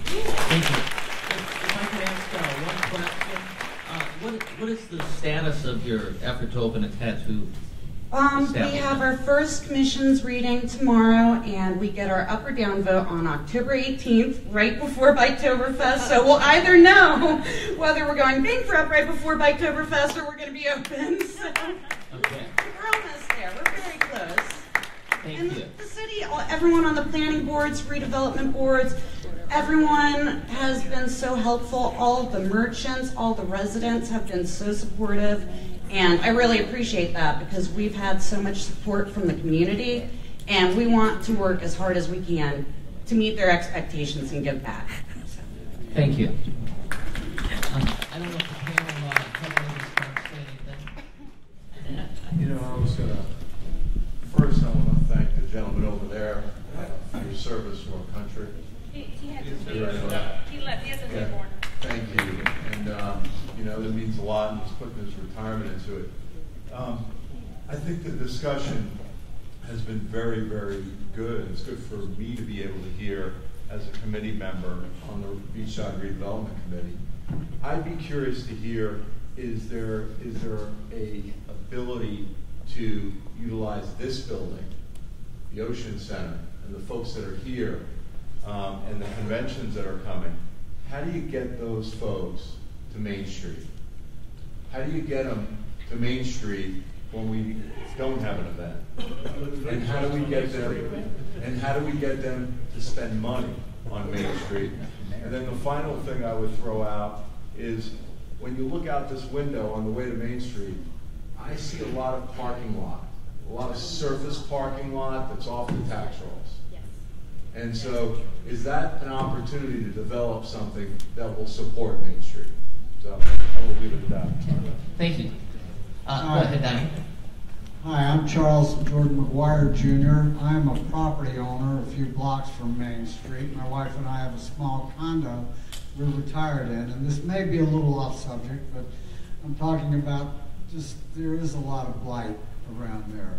Thank you. If I could ask one question, what is the status of your effort to open a tattoo establishment? We have our first commissions reading tomorrow, and we get our up or down vote on October 18th, right before Biketoberfest. So we'll either know whether we're going bing for up right before Biketoberfest or we're going to be open. So okay. We're almost there. We're very close. Thank and you. The city, everyone on the planning boards, redevelopment boards, everyone has been so helpful. All the merchants, all the residents have been so supportive. And I really appreciate that because we've had so much support from the community, and we want to work as hard as we can to meet their expectations and give back. So. Thank you. I don't know if the panel wants to say anything. You know, I was going to, first I want to thank the gentleman over there for your service to our country. He had to leave. He left. He hasn't been born. Thank you. And, you know, that means a lot, and he's putting his retirement into it. I think the discussion has been very, very good, and it's good for me to be able to hear as a committee member on the Beachside Redevelopment Committee. I'd be curious to hear, is there a ability to utilize this building, the Ocean Center, and the folks that are here, and the conventions that are coming? How do you get those folks to Main Street? How do you get them to Main Street when we don't have an event? And how do we get them? And how do we get them to spend money on Main Street? And then the final thing I would throw out is, when you look out this window on the way to Main Street, I see a lot of parking lot, a lot of surface parking lot that's off the tax rolls. And so, is that an opportunity to develop something that will support Main Street? So I will leave it at that. Thank you. Go ahead, Danny. Hi, I'm Charles Jordan McGuire Jr. I'm a property owner a few blocks from Main Street. My wife and I have a small condo we're retired in, and this may be a little off subject, but I'm talking about just there is a lot of blight around there.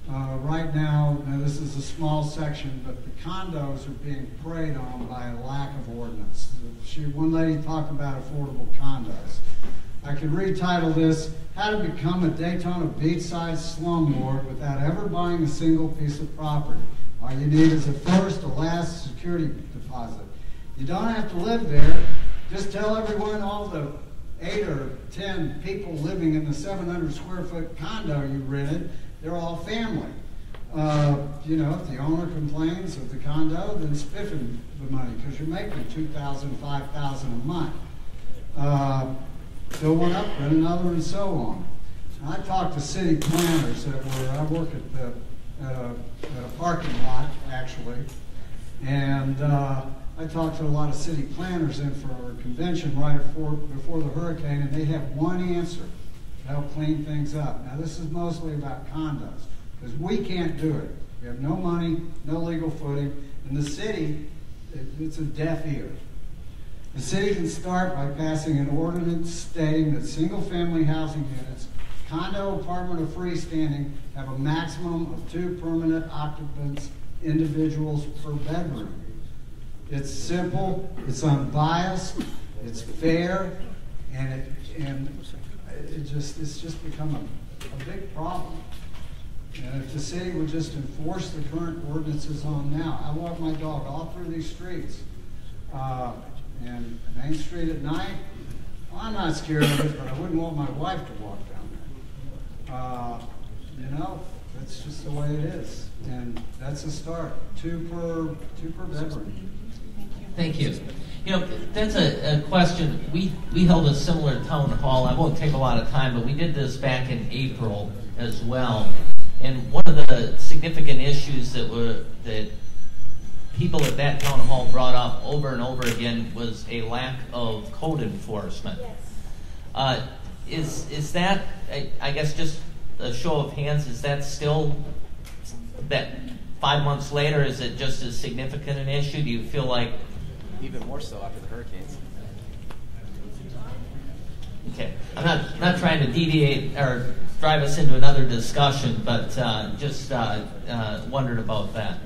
Right now this is a small section, but the condos are being preyed on by a lack of ordinance. One lady talked about affordable condos. I could retitle this, How to Become a Daytona Beachside Slumlord Without Ever Buying a Single Piece of Property. All you need is a first, a last security deposit. You don't have to live there. Just tell everyone, all the 8 or 10 people living in the 700 square foot condo you rented, they're all family. You know, if the owner complains of the condo, then spiffing the money because you're making $2,000, $5,000 a month. Fill one up, rent another, and so on. And I talked to city planners that were, I work at a parking lot, actually, and I talked to a lot of city planners in for a convention right before the hurricane, and they have one answer to help clean things up. Now, this is mostly about condos, because we can't do it. We have no money, no legal footing, and the city, it's a deaf ear. The city can start by passing an ordinance stating that single-family housing units, condo, apartment, or freestanding, have a maximum of 2 permanent occupants, individuals per bedroom. It's simple, it's unbiased, it's fair, and it's just become a big problem. And if the city would just enforce the current ordinances on now, I walk my dog all through these streets. And Main Street at night, well, I'm not scared of it, but I wouldn't want my wife to walk down there. You know, that's just the way it is. And that's a start. 2 per bedroom. Thank you. You know, that's a question. We held a similar town hall. I won't take a lot of time, but we did this back in April as well. And one of the significant issues that people at that town hall brought up over and over again was a lack of code enforcement. Yes. Is that, I guess, just a show of hands, is that still, that 5 months later, is it just as significant an issue? Do you feel like... Even more so after the hurricanes. Okay. I'm not trying to deviate or drive us into another discussion, but just wondered about that.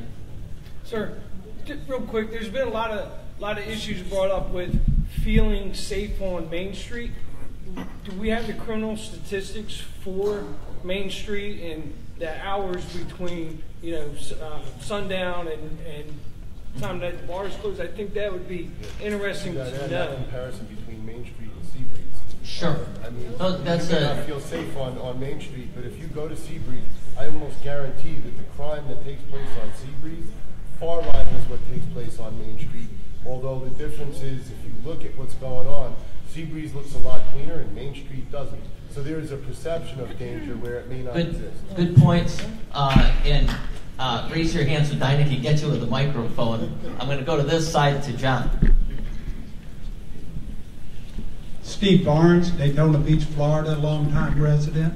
Sir, just real quick, there's been a lot of issues brought up with feeling safe on Main Street. Do we have the criminal statistics for Main Street and the hours between, you know, sundown and time that the bars closed? I think that would be interesting to know. That comparison between Main Street and Seabreeze. Sure. I mean, that's you may not feel safe on Main Street, but if you go to Seabreeze, I almost guarantee that the crime that takes place on Seabreeze far rivals what takes place on Main Street. Although the difference is, if you look at what's going on, Seabreeze looks a lot cleaner and Main Street doesn't. So there is a perception of danger where it may not exist. Good points. And raise your hand so Dinah can get you with the microphone. I'm going to go to this side to John. Steve Barnes, Daytona Beach, Florida, longtime resident.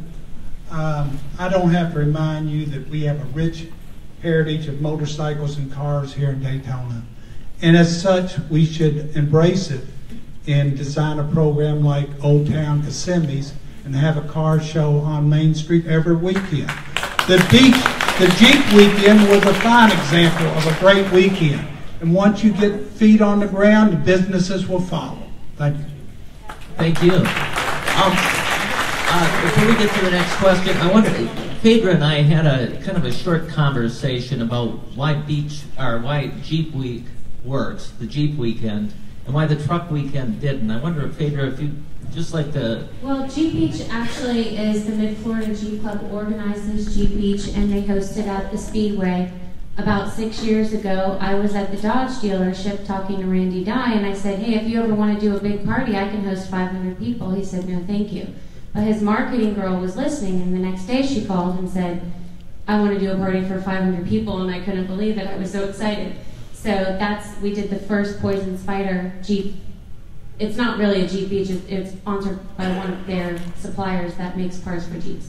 I don't have to remind you that we have a rich heritage of motorcycles and cars here in Daytona. And as such, we should embrace it and design a program like Old Town Kissimmee and have a car show on Main Street every weekend. The beach The Jeep weekend was a fine example of a great weekend. And once you get feet on the ground, the businesses will follow. Thank you. Thank you. Before we get to the next question, I wonder, Phaedra and I had a kind of a short conversation about why Jeep Week works, the Jeep weekend, and why the truck weekend didn't. I wonder, Phaedra, if you just like to... Well, Jeep Beach actually is the Mid-Florida Jeep Club organizes Jeep Beach, and they host it at the Speedway. About 6 years ago, I was at the Dodge dealership talking to Randy Dye, and I said, hey, if you ever want to do a big party, I can host 500 people. He said, no, thank you. But his marketing girl was listening, and the next day she called and said, I want to do a party for 500 people, and I couldn't believe it. I was so excited. So we did the first Poison Spider Jeep. It's not really a Jeep Beach. It's sponsored by one of their suppliers that makes parts for Jeeps.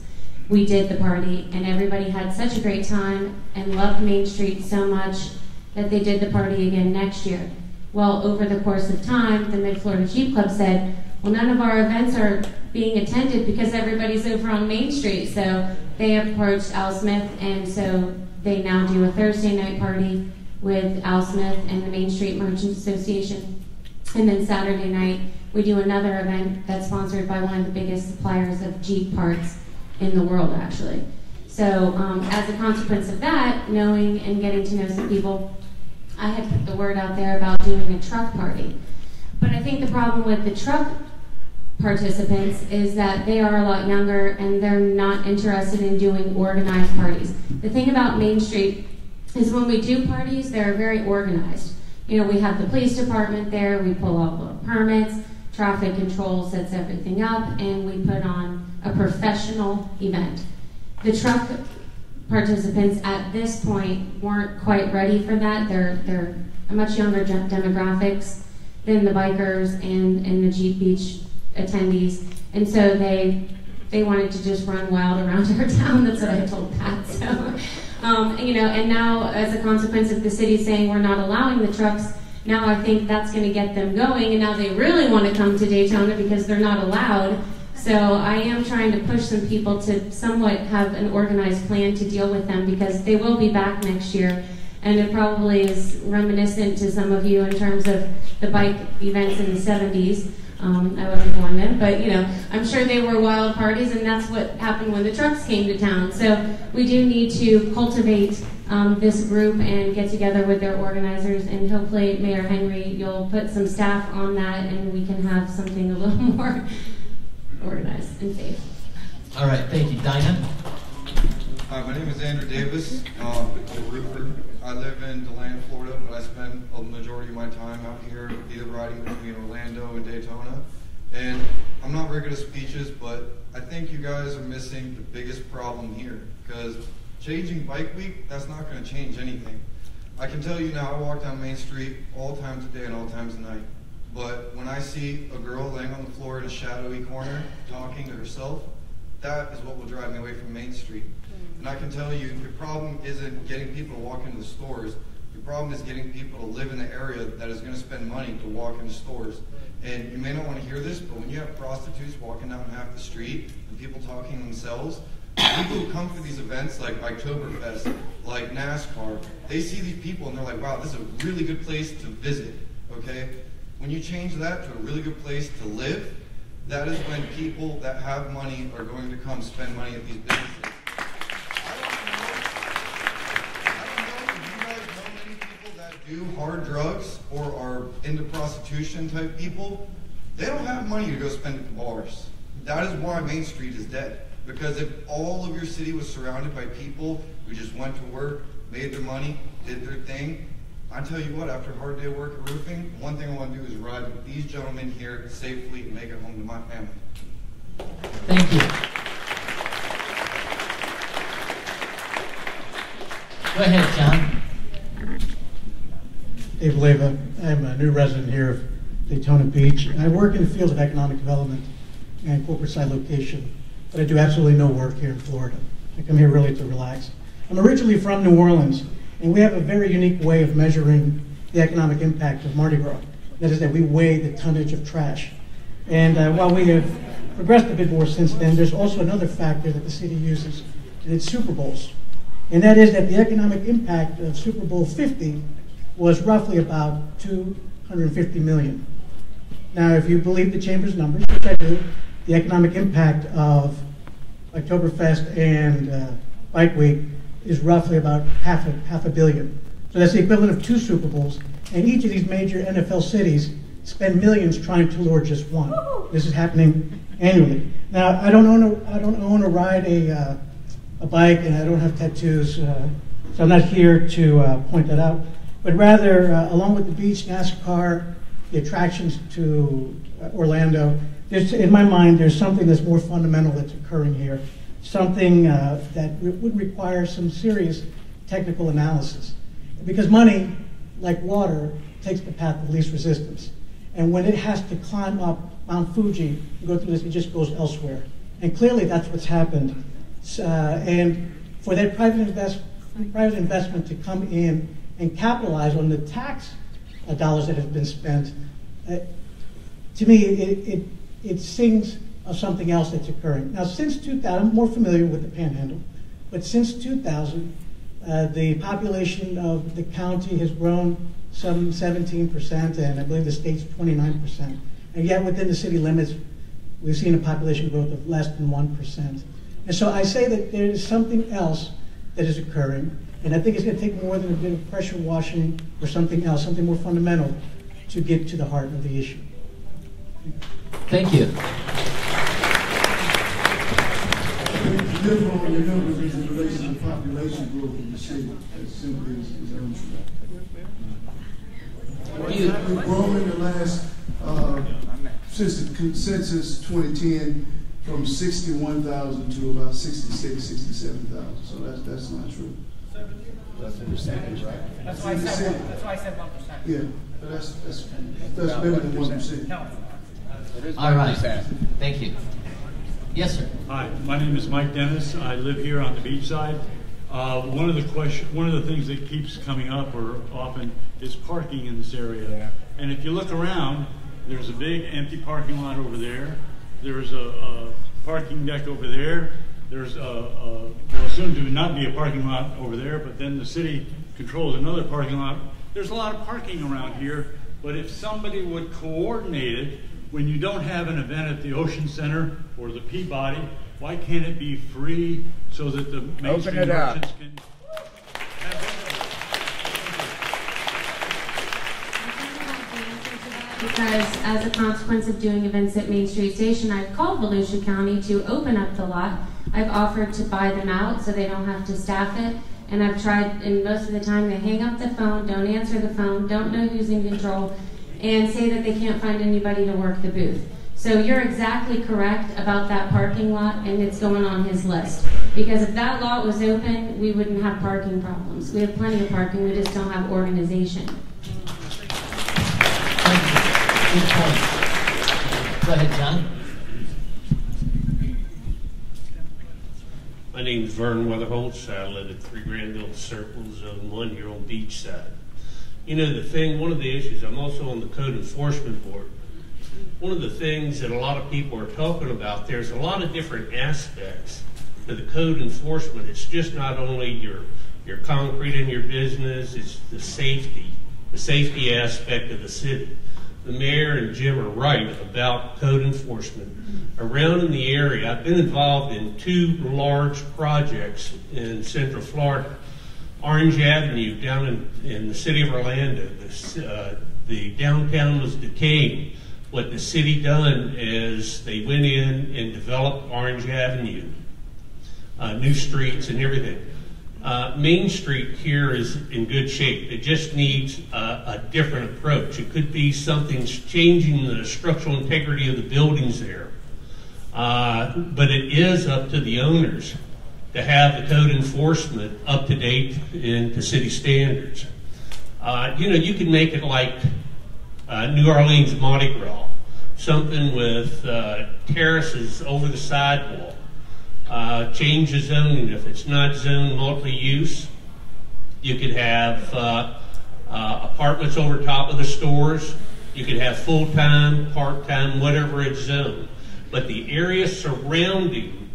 We did the party, and everybody had such a great time and loved Main Street so much that they did the party again next year. Well, over the course of time, the Mid-Florida Jeep Club said, well, none of our events are being attended because everybody's over on Main Street. So they approached Al Smith, and so they now do a Thursday night party with Al Smith and the Main Street Merchants Association. And then Saturday night, we do another event that's sponsored by one of the biggest suppliers of Jeep parts in the world, actually. So as a consequence of that, knowing and getting to know some people, I had put the word out there about doing a truck party. But I think the problem with the truck participants is that they are a lot younger and they're not interested in doing organized parties. The thing about Main Street is when we do parties, they're very organized. You know, we have the police department there, we pull all the permits, traffic control sets everything up, and we put on a professional event. The truck participants at this point weren't quite ready for that. They're a much younger demographics than the bikers and the Jeep Beach attendees, and so they wanted to just run wild around our town. That's what I told Pat. So, you know, and now as a consequence of the city saying we're not allowing the trucks, now I think that's going to get them going, and now they really want to come to Daytona because they're not allowed. So I am trying to push some people to somewhat have an organized plan to deal with them because they will be back next year. And it probably is reminiscent to some of you in terms of the bike events in the 70s. I wasn't born then, but you know, I'm sure they were wild parties, and that's what happened when the trucks came to town. So we do need to cultivate this group and get together with their organizers, and hopefully, Mayor Henry, you'll put some staff on that, and we can have something a little more organized and safe. All right, thank you. Dinah? Hi, my name is Andrew Davis. I'm a roofer. I live in DeLand, Florida, but I spend a majority of my time out here either riding between Orlando and Daytona. And I'm not very good at speeches, but I think you guys are missing the biggest problem here, because changing Bike Week, that's not going to change anything. I can tell you now, I walk down Main Street all times of day and all times of night. But when I see a girl laying on the floor in a shadowy corner talking to herself, that is what will drive me away from Main Street. And I can tell you, your problem isn't getting people to walk into the stores. Your problem is getting people to live in the area that is going to spend money to walk into stores. And you may not want to hear this, but when you have prostitutes walking down half the street and people talking themselves, people who come for these events like Oktoberfest, like NASCAR, they see these people and they're like, wow, this is a really good place to visit, okay? When you change that to a really good place to live, that is when people that have money are going to come spend money at these businesses. Do hard drugs or are into prostitution type people, they don't have money to go spend at the bars. That is why Main Street is dead. Because if all of your city was surrounded by people who just went to work, made their money, did their thing, I tell you what, after a hard day of work at roofing, one thing I want to do is ride with these gentlemen here safely and make it home to my family. Thank you. Go ahead, John. Dave Leva. I'm a new resident here of Daytona Beach, and I work in the field of economic development and corporate site location, but I do absolutely no work here in Florida. I come here really to relax. I'm originally from New Orleans, and we have a very unique way of measuring the economic impact of Mardi Gras. That is that we weigh the tonnage of trash. And while we have progressed a bit more since then, there's also another factor that the city uses, and it's Super Bowls. and that is that the economic impact of Super Bowl 50 was roughly about $250 million. Now, if you believe the Chamber's numbers, which I do, the economic impact of Oktoberfest and Bike Week is roughly about half a billion. So that's the equivalent of 2 Super Bowls, and each of these major NFL cities spend millions trying to lure just one. This is happening annually. Now, I don't own or ride a bike, and I don't have tattoos, so I'm not here to point that out. But rather, along with the beach, NASCAR, the attractions to Orlando, in my mind, there's something that's more fundamental that's occurring here, something that would require some serious technical analysis. Because money, like water, takes the path of least resistance. And when it has to climb up Mount Fuji and go through this, it just goes elsewhere. And clearly that's what's happened. And for that private investment to come in and capitalize on the tax dollars that have been spent, to me, it sings of something else that's occurring. Now, since 2000, I'm more familiar with the Panhandle, but since 2000, the population of the county has grown some 17%, and I believe the state's 29%. And yet within the city limits, we've seen a population growth of less than 1%. And so I say that there is something else that is occurring, and I think it's going to take more than a bit of pressure washing or something else, something more fundamental to get to the heart of the issue. Thank you. The different numbers is in relation to population growth in the city, as simply as untrue. We've grown in the last, since the census 2010, from 61,000 to about 66, 67,000. So that's not true. That's in percentage, right? That's why I said 1%. Yeah, but that's better than 1%. No. All right. Thank you. Yes, sir. Hi, my name is Mike Dennis. I live here on the beach side. One of the things that keeps coming up or often is parking in this area. Yeah. And if you look around, there's a big empty parking lot over there. There's a parking deck over there. There's well, soon to not be a parking lot over there, but then the city controls another parking lot. There's a lot of parking around here, but if somebody would coordinate it, when you don't have an event at the Ocean Center or the Peabody, why can't it be free so that the Main Street merchants can because as a consequence of doing events at Main Street Station, I've called Volusia County to open up the lot. I've offered to buy them out so they don't have to staff it. And I've tried, and most of the time they hang up the phone, don't answer the phone, don't know who's in control, and say that they can't find anybody to work the booth. So you're exactly correct about that parking lot, and it's going on his list. Because if that lot was open, we wouldn't have parking problems. We have plenty of parking, we just don't have organization. Good point. Go ahead, John. My name is Vern Weatherholtz. I live at 3 Granville Circle, Zone 1 here on Beachside. You know, one of the issues, I'm also on the Code Enforcement Board. One of the things that a lot of people are talking about, there's a lot of different aspects to the code enforcement. It's just not only your concrete in your business, it's the safety aspect of the city. The mayor and Jim are right about code enforcement. Around in the area, I've been involved in 2 large projects in Central Florida. Orange Avenue down in the city of Orlando, the downtown was decaying. What the city done is they went in and developed Orange Avenue, new streets and everything. Main Street here is in good shape. It just needs a different approach. It could be something's changing the structural integrity of the buildings there. But it is up to the owners to have the code enforcement up to date into city standards. You know, you can make it like New Orleans Mardi Gras, something with terraces over the sidewalk. Change the zoning. If it's not zoned multi-use, you could have apartments over top of the stores. You could have full-time, part-time, whatever it's zoned. But the area surrounding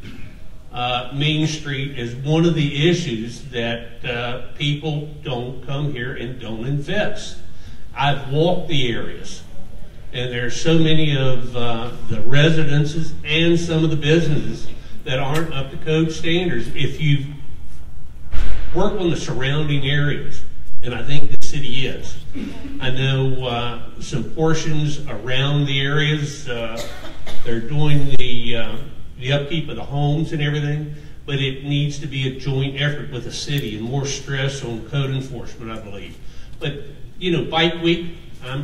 Main Street is one of the issues that people don't come here and don't invest. I've walked the areas, and there's so many of the residences and some of the businesses that aren't up to code standards. If you work on the surrounding areas, and I think the city is, I know some portions around the areas, they're doing the upkeep of the homes and everything, but it needs to be a joint effort with the city and more stress on code enforcement, I believe. But, you know, Bike Week, I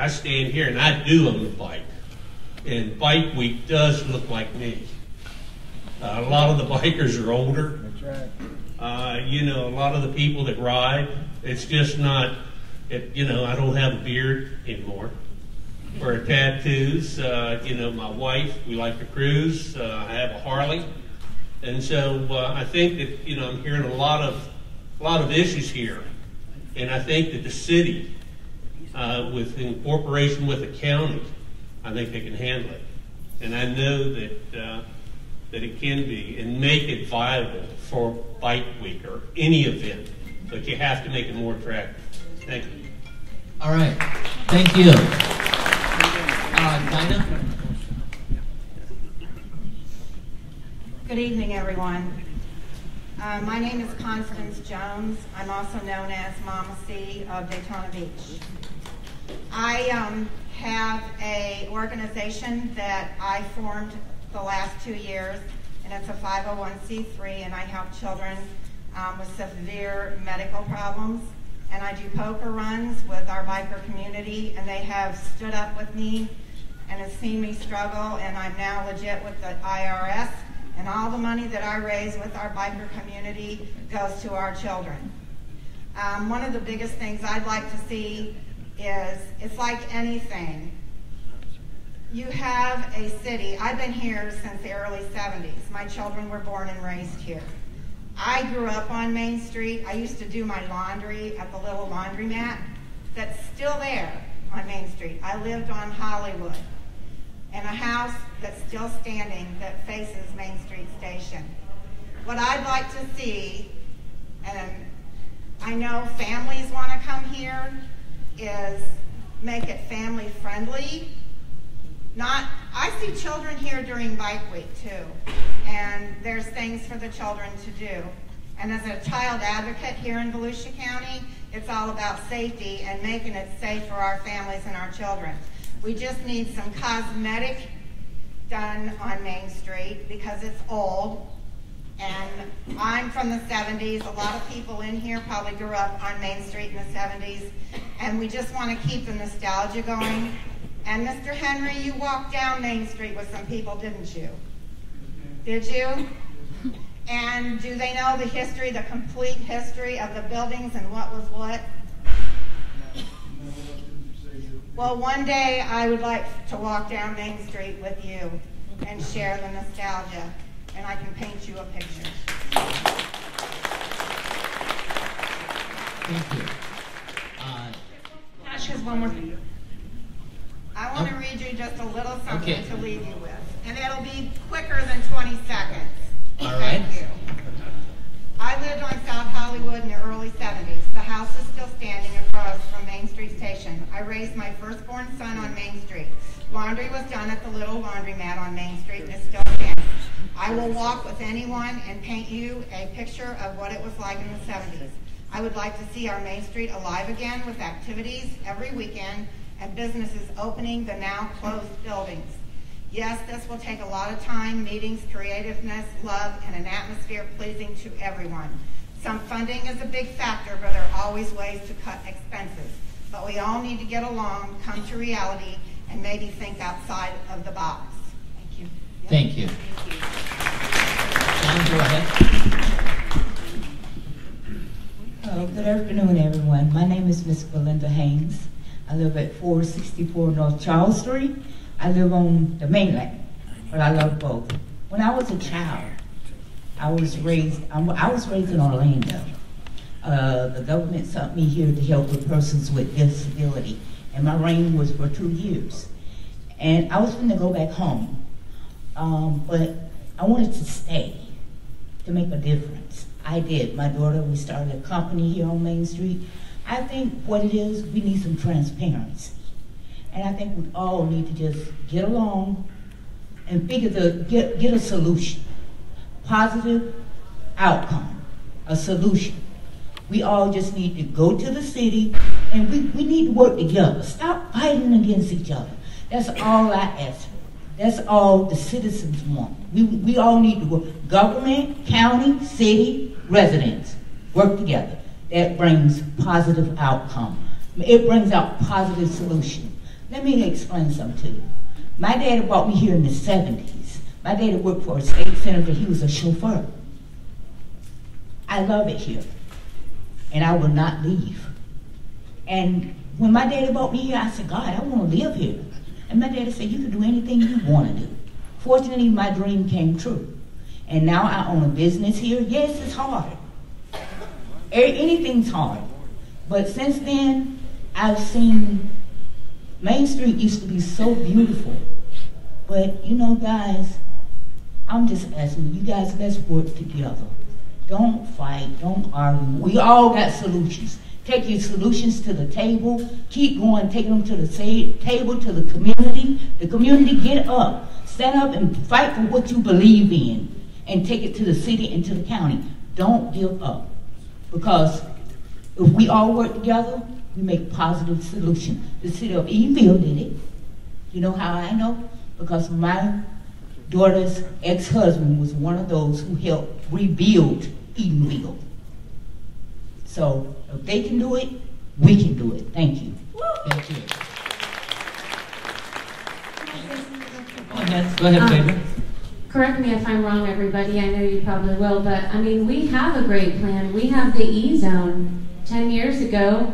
stand here and I do own a bike. And Bike Week does look like me. A lot of the bikers are older. That's right. You know, a lot of the people that ride, it's just not, you know, I don't have a beard anymore. Or tattoos. You know, my wife, we like to cruise. I have a Harley. And so I think that, you know, I'm hearing a lot of issues here. And I think that the city, with incorporation with the county, I think they can handle it. And I know that it can be, and make it viable for Bike Week or any event. But you have to make it more attractive. Thank you. All right. Thank you. Dinah? Good evening, everyone. My name is Constance Jones. I'm also known as Mama C of Daytona Beach. I have an organization that I formed the last 2 years, and it's a 501c3, and I help children with severe medical problems. And I do poker runs with our biker community, and they have stood up with me and have seen me struggle, and I'm now legit with the IRS, and all the money that I raise with our biker community goes to our children. One of the biggest things I'd like to see is, it's like anything. You have a city, I've been here since the early 70s. My children were born and raised here. I grew up on Main Street. I used to do my laundry at the little laundromat that's still there on Main Street. I lived on Hollywood in a house that's still standing that faces Main Street Station. What I'd like to see, and I know families want to come here, is make it family friendly. I see children here during Bike Week too, and there's things for the children to do. And as a child advocate here in Volusia County, it's all about safety and making it safe for our families and our children. We just need some cosmetic done on Main Street because it's old. And I'm from the 70s. A lot of people in here probably grew up on Main Street in the 70s. And we just want to keep the nostalgia going. And Mr. Henry, you walked down Main Street with some people, didn't you? Did you? And do they know the history, the complete history of the buildings and what was what? Well, one day I would like to walk down Main Street with you and share the nostalgia, and I can paint you a picture. Thank you. Ash has one more thing. I want to read you just a little something to leave you with, and it'll be quicker than 20 seconds. All right. Thank you. I lived on South Hollywood in the early 70s. The house is still standing across from Main Street Station. I raised my firstborn son on Main Street. Laundry was done at the little laundromat on Main Street and is still standing. I will walk with anyone and paint you a picture of what it was like in the 70s. I would like to see our Main Street alive again with activities every weekend and businesses opening the now closed buildings. Yes, this will take a lot of time, meetings, creativeness, love, and an atmosphere pleasing to everyone. Some funding is a big factor, but there are always ways to cut expenses. But we all need to get along, come to reality, and maybe think outside of the box. Thank you. Thank you. John, go ahead. Good afternoon, everyone. My name is Miss Belinda Haynes. I live at 464 North Charles Street. I live on the mainland, but I love both. When I was a child, I was raised in Orlando. The government sent me here to help with persons with disability, and my reign was for 2 years. And I was going to go back home, but I wanted to stay, to make a difference. I did. My daughter, we started a company here on Main Street. I think what it is, we need some transparency. And I think we all need to just get along and get a solution. Positive outcome, a solution. We all just need to go to the city and we need to work together. Stop fighting against each other. That's all I ask for. That's all the citizens want. We all need to work. Government, county, city, residents, work together. That brings positive outcome. It brings out positive solution. Let me explain something to you. My dad brought me here in the 70s. My dad worked for a state senator. He was a chauffeur. I love it here. And I will not leave. And when my daddy brought me here, I said, God, I want to live here. And my daddy said, you can do anything you want to do. Fortunately, my dream came true. And now I own a business here. Yes, it's hard. Anything's hard. But since then, I've seen Main Street used to be so beautiful. But, you know, guys, I'm just asking you guys, let's work together. Don't fight. Don't argue. We all got solutions. Take your solutions to the table. Keep going. Take them to the table, to the community. The community, get up. Stand up and fight for what you believe in. And take it to the city and to the county. Don't give up. Because if we all work together, we make positive solutions. The city of Edenville did it. You know how I know? Because my daughter's ex-husband was one of those who helped rebuild Edenville. So if they can do it, we can do it. Thank you. Thank you. Go ahead, baby. Correct me if I'm wrong, everybody. I know you probably will, but I mean, we have a great plan. We have the E-zone. 10 years ago,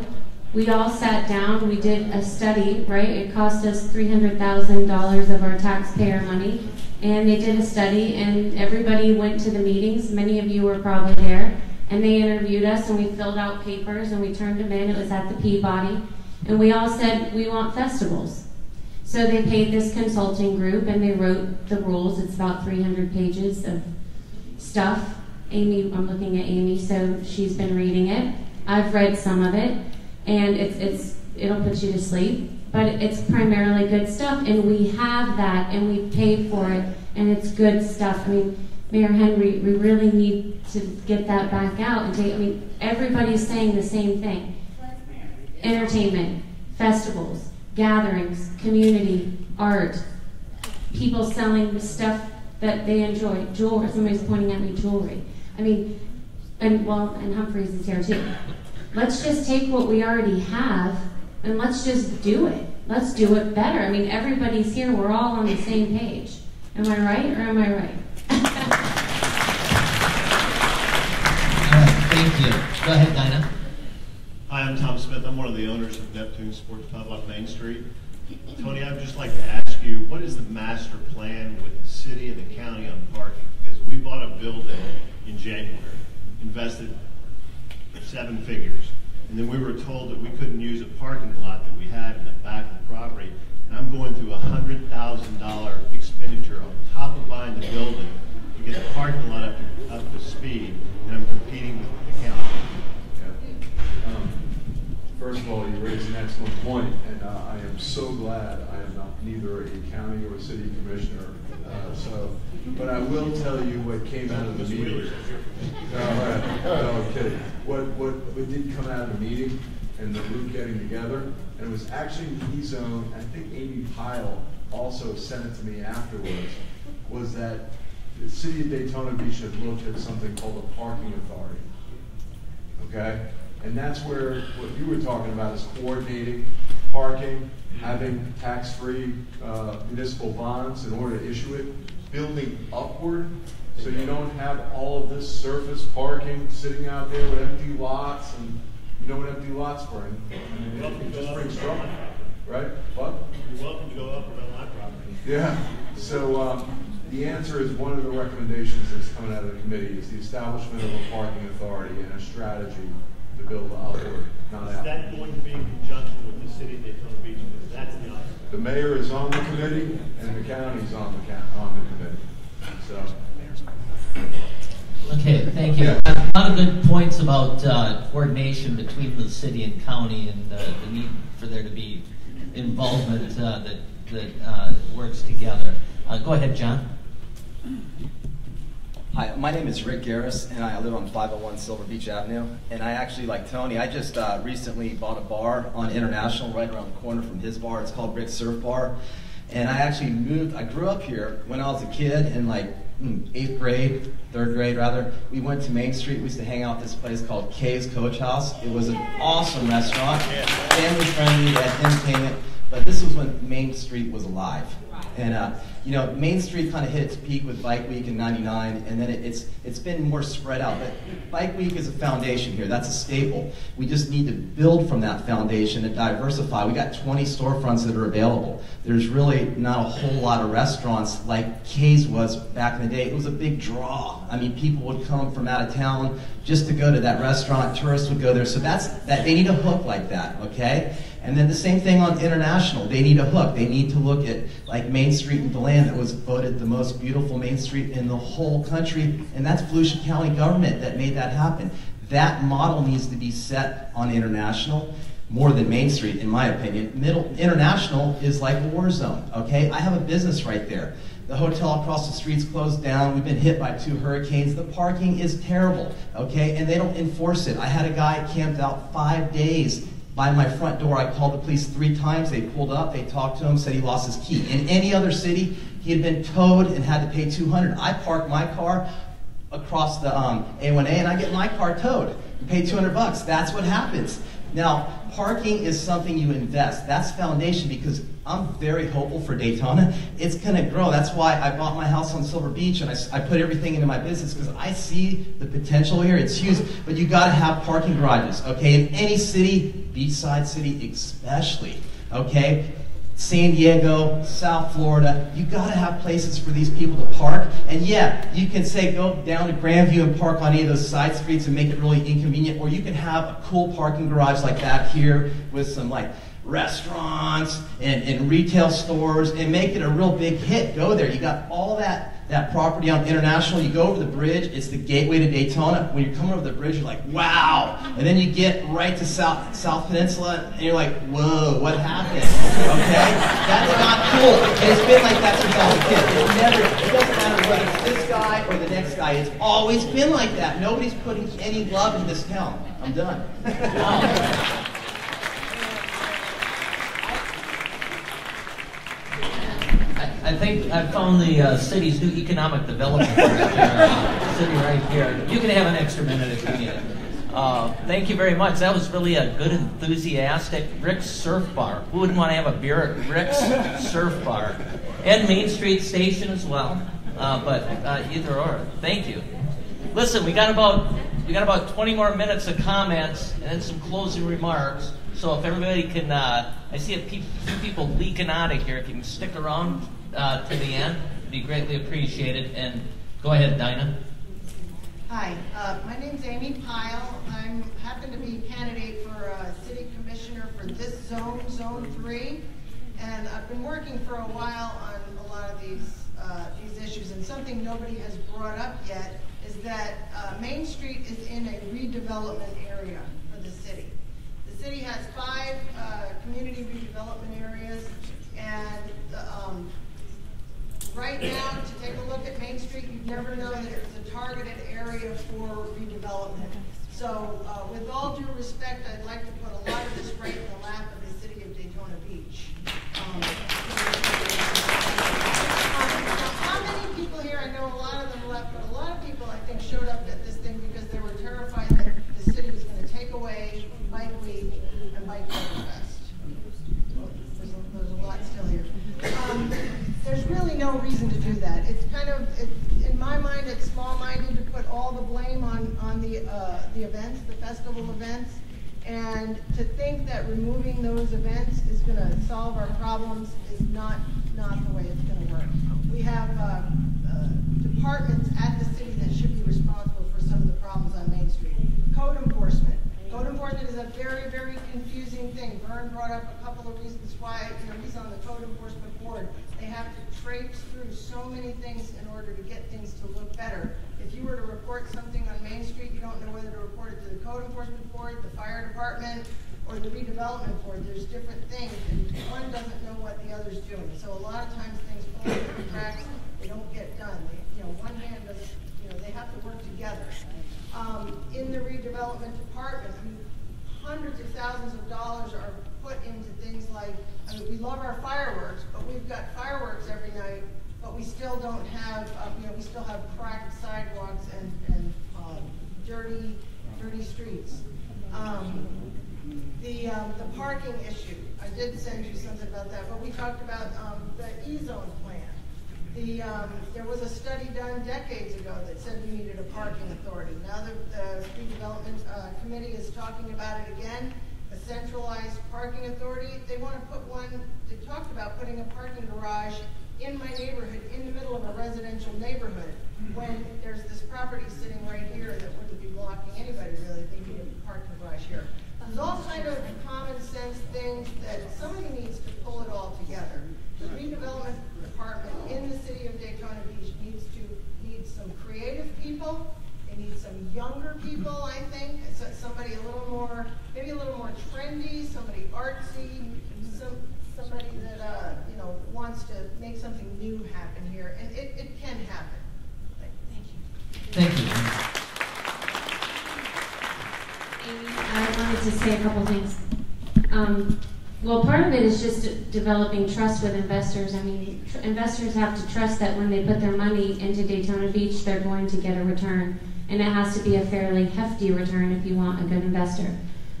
we all sat down. We did a study, right? It cost us $300,000 of our taxpayer money, and they did a study, and everybody went to the meetings. Many of you were probably there, and they interviewed us, and we filled out papers, and we turned them in. It was at the Peabody, and we all said we want festivals. So they paid this consulting group, and they wrote the rules. It's about 300 pages of stuff. Amy, I'm looking at Amy, so she's been reading it. I've read some of it, and it'll put you to sleep. But it's primarily good stuff, and we have that, and we pay for it, and it's good stuff. I mean, Mayor Henry, we really need to get that back out and take. I mean, everybody's saying the same thing: entertainment, festivals, gatherings, community, art, people selling the stuff that they enjoy. Jewelry. Somebody's pointing at me. Jewelry. I mean, and Humphreys is here too. Let's just take what we already have and let's just do it. Let's do it better. I mean, everybody's here. We're all on the same page. Am I right or am I right? Thank you. Go ahead, Dinah. Hi, I'm Tom Smith. I'm one of the owners of Neptune Sports Club on Main Street. Tony, I'd just like to ask you, what is the master plan with the city and the county on parking? Because we bought a building in January, invested 7 figures, and then we were told that we couldn't use a parking lot that we had in the back of the property, and I'm going through $100,000 expenditure on top of buying the building to get the parking lot up to speed, and I'm competing with the county. First of all, you raised an excellent point, and I am so glad I am not neither a county or a city commissioner. But I will tell you what came out of the meeting. No, I'm kidding. What did come out of the meeting and the group getting together, and it was actually the E-zone. I think Amy Pyle also sent it to me afterwards. Was that the city of Daytona Beach had looked at something called a parking authority. Okay. And that's where what you were talking about is coordinating parking, having tax-free municipal bonds in order to issue it, building upward so you don't have all of this surface parking sitting out there with empty lots, and you know what empty lots bring. It just brings trouble, right? What? You're welcome to go up around my property. Yeah. So the answer is one of the recommendations that's coming out of the committee is the establishment of a parking authority and a strategy to build upward, not Is out. that going to be in conjunction with the city of Daytona Beach? Because that's the opposite. The mayor is on the committee, and the county's on the committee. So. Okay, thank you. A lot of good points about coordination between the city and county and the need for there to be involvement that works together. Go ahead, John. Hi, my name is Rick Garris, and I live on 501 Silver Beach Avenue. And I actually, like Tony, I just recently bought a bar on International right around the corner from his bar. It's called Rick's Surf Bar. And I actually I grew up here when I was a kid in like 8th grade, 3rd grade rather. We went to Main Street. We used to hang out at this place called Kay's Coach House. It was an awesome restaurant, family friendly, had entertainment. But this was when Main Street was alive. And you know, Main Street kind of hit its peak with Bike Week in '99, and then it's been more spread out. But Bike Week is a foundation here. That's a staple. We just need to build from that foundation and diversify. We got 20 storefronts that are available. There's really not a whole lot of restaurants like Kay's was back in the day. It was a big draw. I mean, people would come from out of town just to go to that restaurant. Tourists would go there. So they need a hook like that, okay? And then the same thing on International. They need a hook. They need to look at like Main Street in DeLand that was voted the most beautiful Main Street in the whole country. And that's Volusia County government that made that happen. That model needs to be set on International more than Main Street, in my opinion. International is like a war zone, okay? I have a business right there. The hotel across the street's closed down. We've been hit by 2 hurricanes. The parking is terrible, okay? And they don't enforce it. I had a guy camped out 5 days by my front door. I called the police 3 times. They pulled up. They talked to him, said he lost his key. In any other city, he had been towed and had to pay $200. I parked my car across the A1A, and I get my car towed and pay $200. That's what happens. Now, parking is something you invest. That's foundation, because I'm very hopeful for Daytona. It's going to grow. That's why I bought my house on Silver Beach, and I put everything into my business, because I see the potential here. It's huge. But you got to have parking garages, okay? In any city, beachside city especially, okay? San Diego, South Florida, you got to have places for these people to park. And yeah, you can say go down to Grandview and park on any of those side streets and make it really inconvenient, or you can have a cool parking garage like that here with some like restaurants and retail stores and make it a real big hit. Go there. You got all that property on International. You go over the bridge. It's the gateway to Daytona. When you're coming over the bridge, you're like, wow. And then you get right to South Peninsula, and you're like, whoa, what happened? Okay? That's not cool. And it's been like that since I was a kid. It doesn't matter whether it's this guy or the next guy. It's always been like that. Nobody's putting any love in this town. I'm done. I think I've found the city's new economic development city right here. You can have an extra minute if you need it. Thank you very much. That was really a good, enthusiastic Rick's Surf Bar. Who wouldn't want to have a beer at Rick's Surf Bar? And Main Street Station as well. But either or. Thank you. Listen, we got about 20 more minutes of comments and then some closing remarks. So if everybody can, I see a few people leaking out of here. If you can stick around to the end, it'd be greatly appreciated. And go ahead, Dinah. Hi, my name's Amy Pyle. I happen to be a candidate for city commissioner for this zone, Zone 3. And I've been working for a while on a lot of these issues. And something nobody has brought up yet is that Main Street is in a redevelopment area for the city. The city has 5 community redevelopment areas, and right now, to take a look at Main Street, you'd never know that it's a targeted area for redevelopment. So with all due respect, I'd like to put a lot of this right in the lap of the city of Daytona Beach. How many people here, I know a lot of them left, but a lot of people I think showed up at this thing because they were terrified that the city was going to take away Bike Week and Bike Fest. There's a lot still here. There's really no reason to do that. It's kind of, in my mind, it's small-minded to put all the blame on the events, the festival events, and to think that removing those events is going to solve our problems is not the way it's going to work. We have departments at the city that should be responsible for some of the problems on Main Street. Code enforcement. Code enforcement is a very, very confusing thing. Vern brought up a couple of reasons why, he's on the code enforcement board. They have to traipse through so many things in order to get things to look better. If you were to report something on Main Street, you don't know whether to report it to the code enforcement board, the fire department, or the redevelopment board. There's different things, and one doesn't know what the other's doing. So a lot of times things fall through the cracks, they don't get done. One hand doesn't, they have to work together. In the redevelopment department, hundreds of thousands of dollars are put into things like, we love our fireworks, but we've got fireworks every night, but we still don't have, we still have cracked sidewalks and dirty streets. The parking issue, I did send you something about that, but we talked about the E-zone plan. There was a study done decades ago that said we needed a parking authority. Now the redevelopment committee is talking about it again, a centralized parking authority. They want to put one, they talked about putting a parking garage in my neighborhood, in the middle of a residential neighborhood, when there's this property sitting right here that wouldn't be blocking anybody really. They need a parking garage here. There's all kind of common sense things that somebody needs to pull it all together. The redevelopment department in the city of Daytona Beach needs some creative people. They need some younger people, I think. Somebody a little more, maybe a little more trendy, somebody artsy, somebody that wants to make something new happen here, and it can happen. Thank you. Thank you. Amy, I wanted to say a couple things. Well, part of it is just developing trust with investors. I mean, investors have to trust that when they put their money into Daytona Beach, they're going to get a return. And it has to be a fairly hefty return if you want a good investor.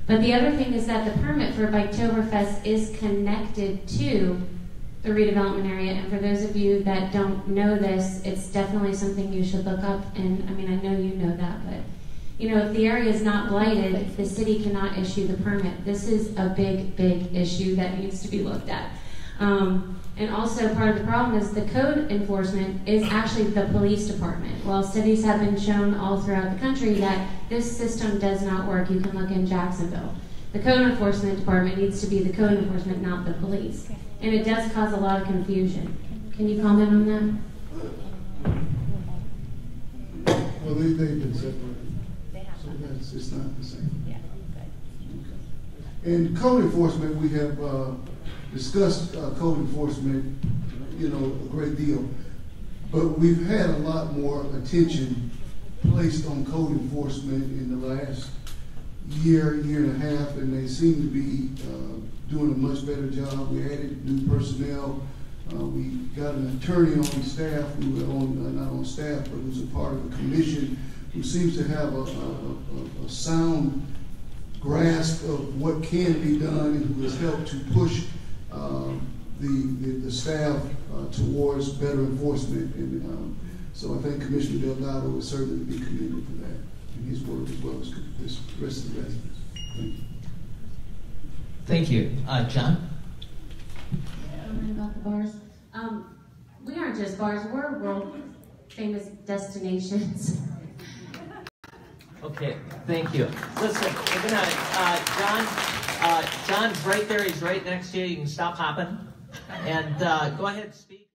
But the other thing is that the permit for Biketoberfest is connected to the redevelopment area. And for those of you that don't know this, it's definitely something you should look up. And I mean, I know you know that, but if the area is not blighted, the city cannot issue the permit. This is a big, big issue that needs to be looked at. And also part of the problem is the code enforcement is actually the police department. While studies have been shown all throughout the country that this system does not work, you can look in Jacksonville. The code enforcement department needs to be the code enforcement, not the police. And it does cause a lot of confusion. Can you comment on that? Well, they've been separated. So it's not the same. Yeah. Okay. And code enforcement, we have discussed code enforcement, a great deal. But we've had a lot more attention placed on code enforcement in the last year and a half, and they seem to be doing a much better job. We added new personnel. We got an attorney on staff who was not on staff, but who's a part of the commission, who seems to have a sound grasp of what can be done, and who has helped to push the staff towards better enforcement. And so I think Commissioner Delgado would certainly be commended for that, and his work as well as the rest of the residents. Thank you. John? About the bars. We aren't just bars, we're world famous destinations. Okay, thank you. Listen, we're gonna, John's right there. He's right next to you. You can stop hopping and go ahead and speak.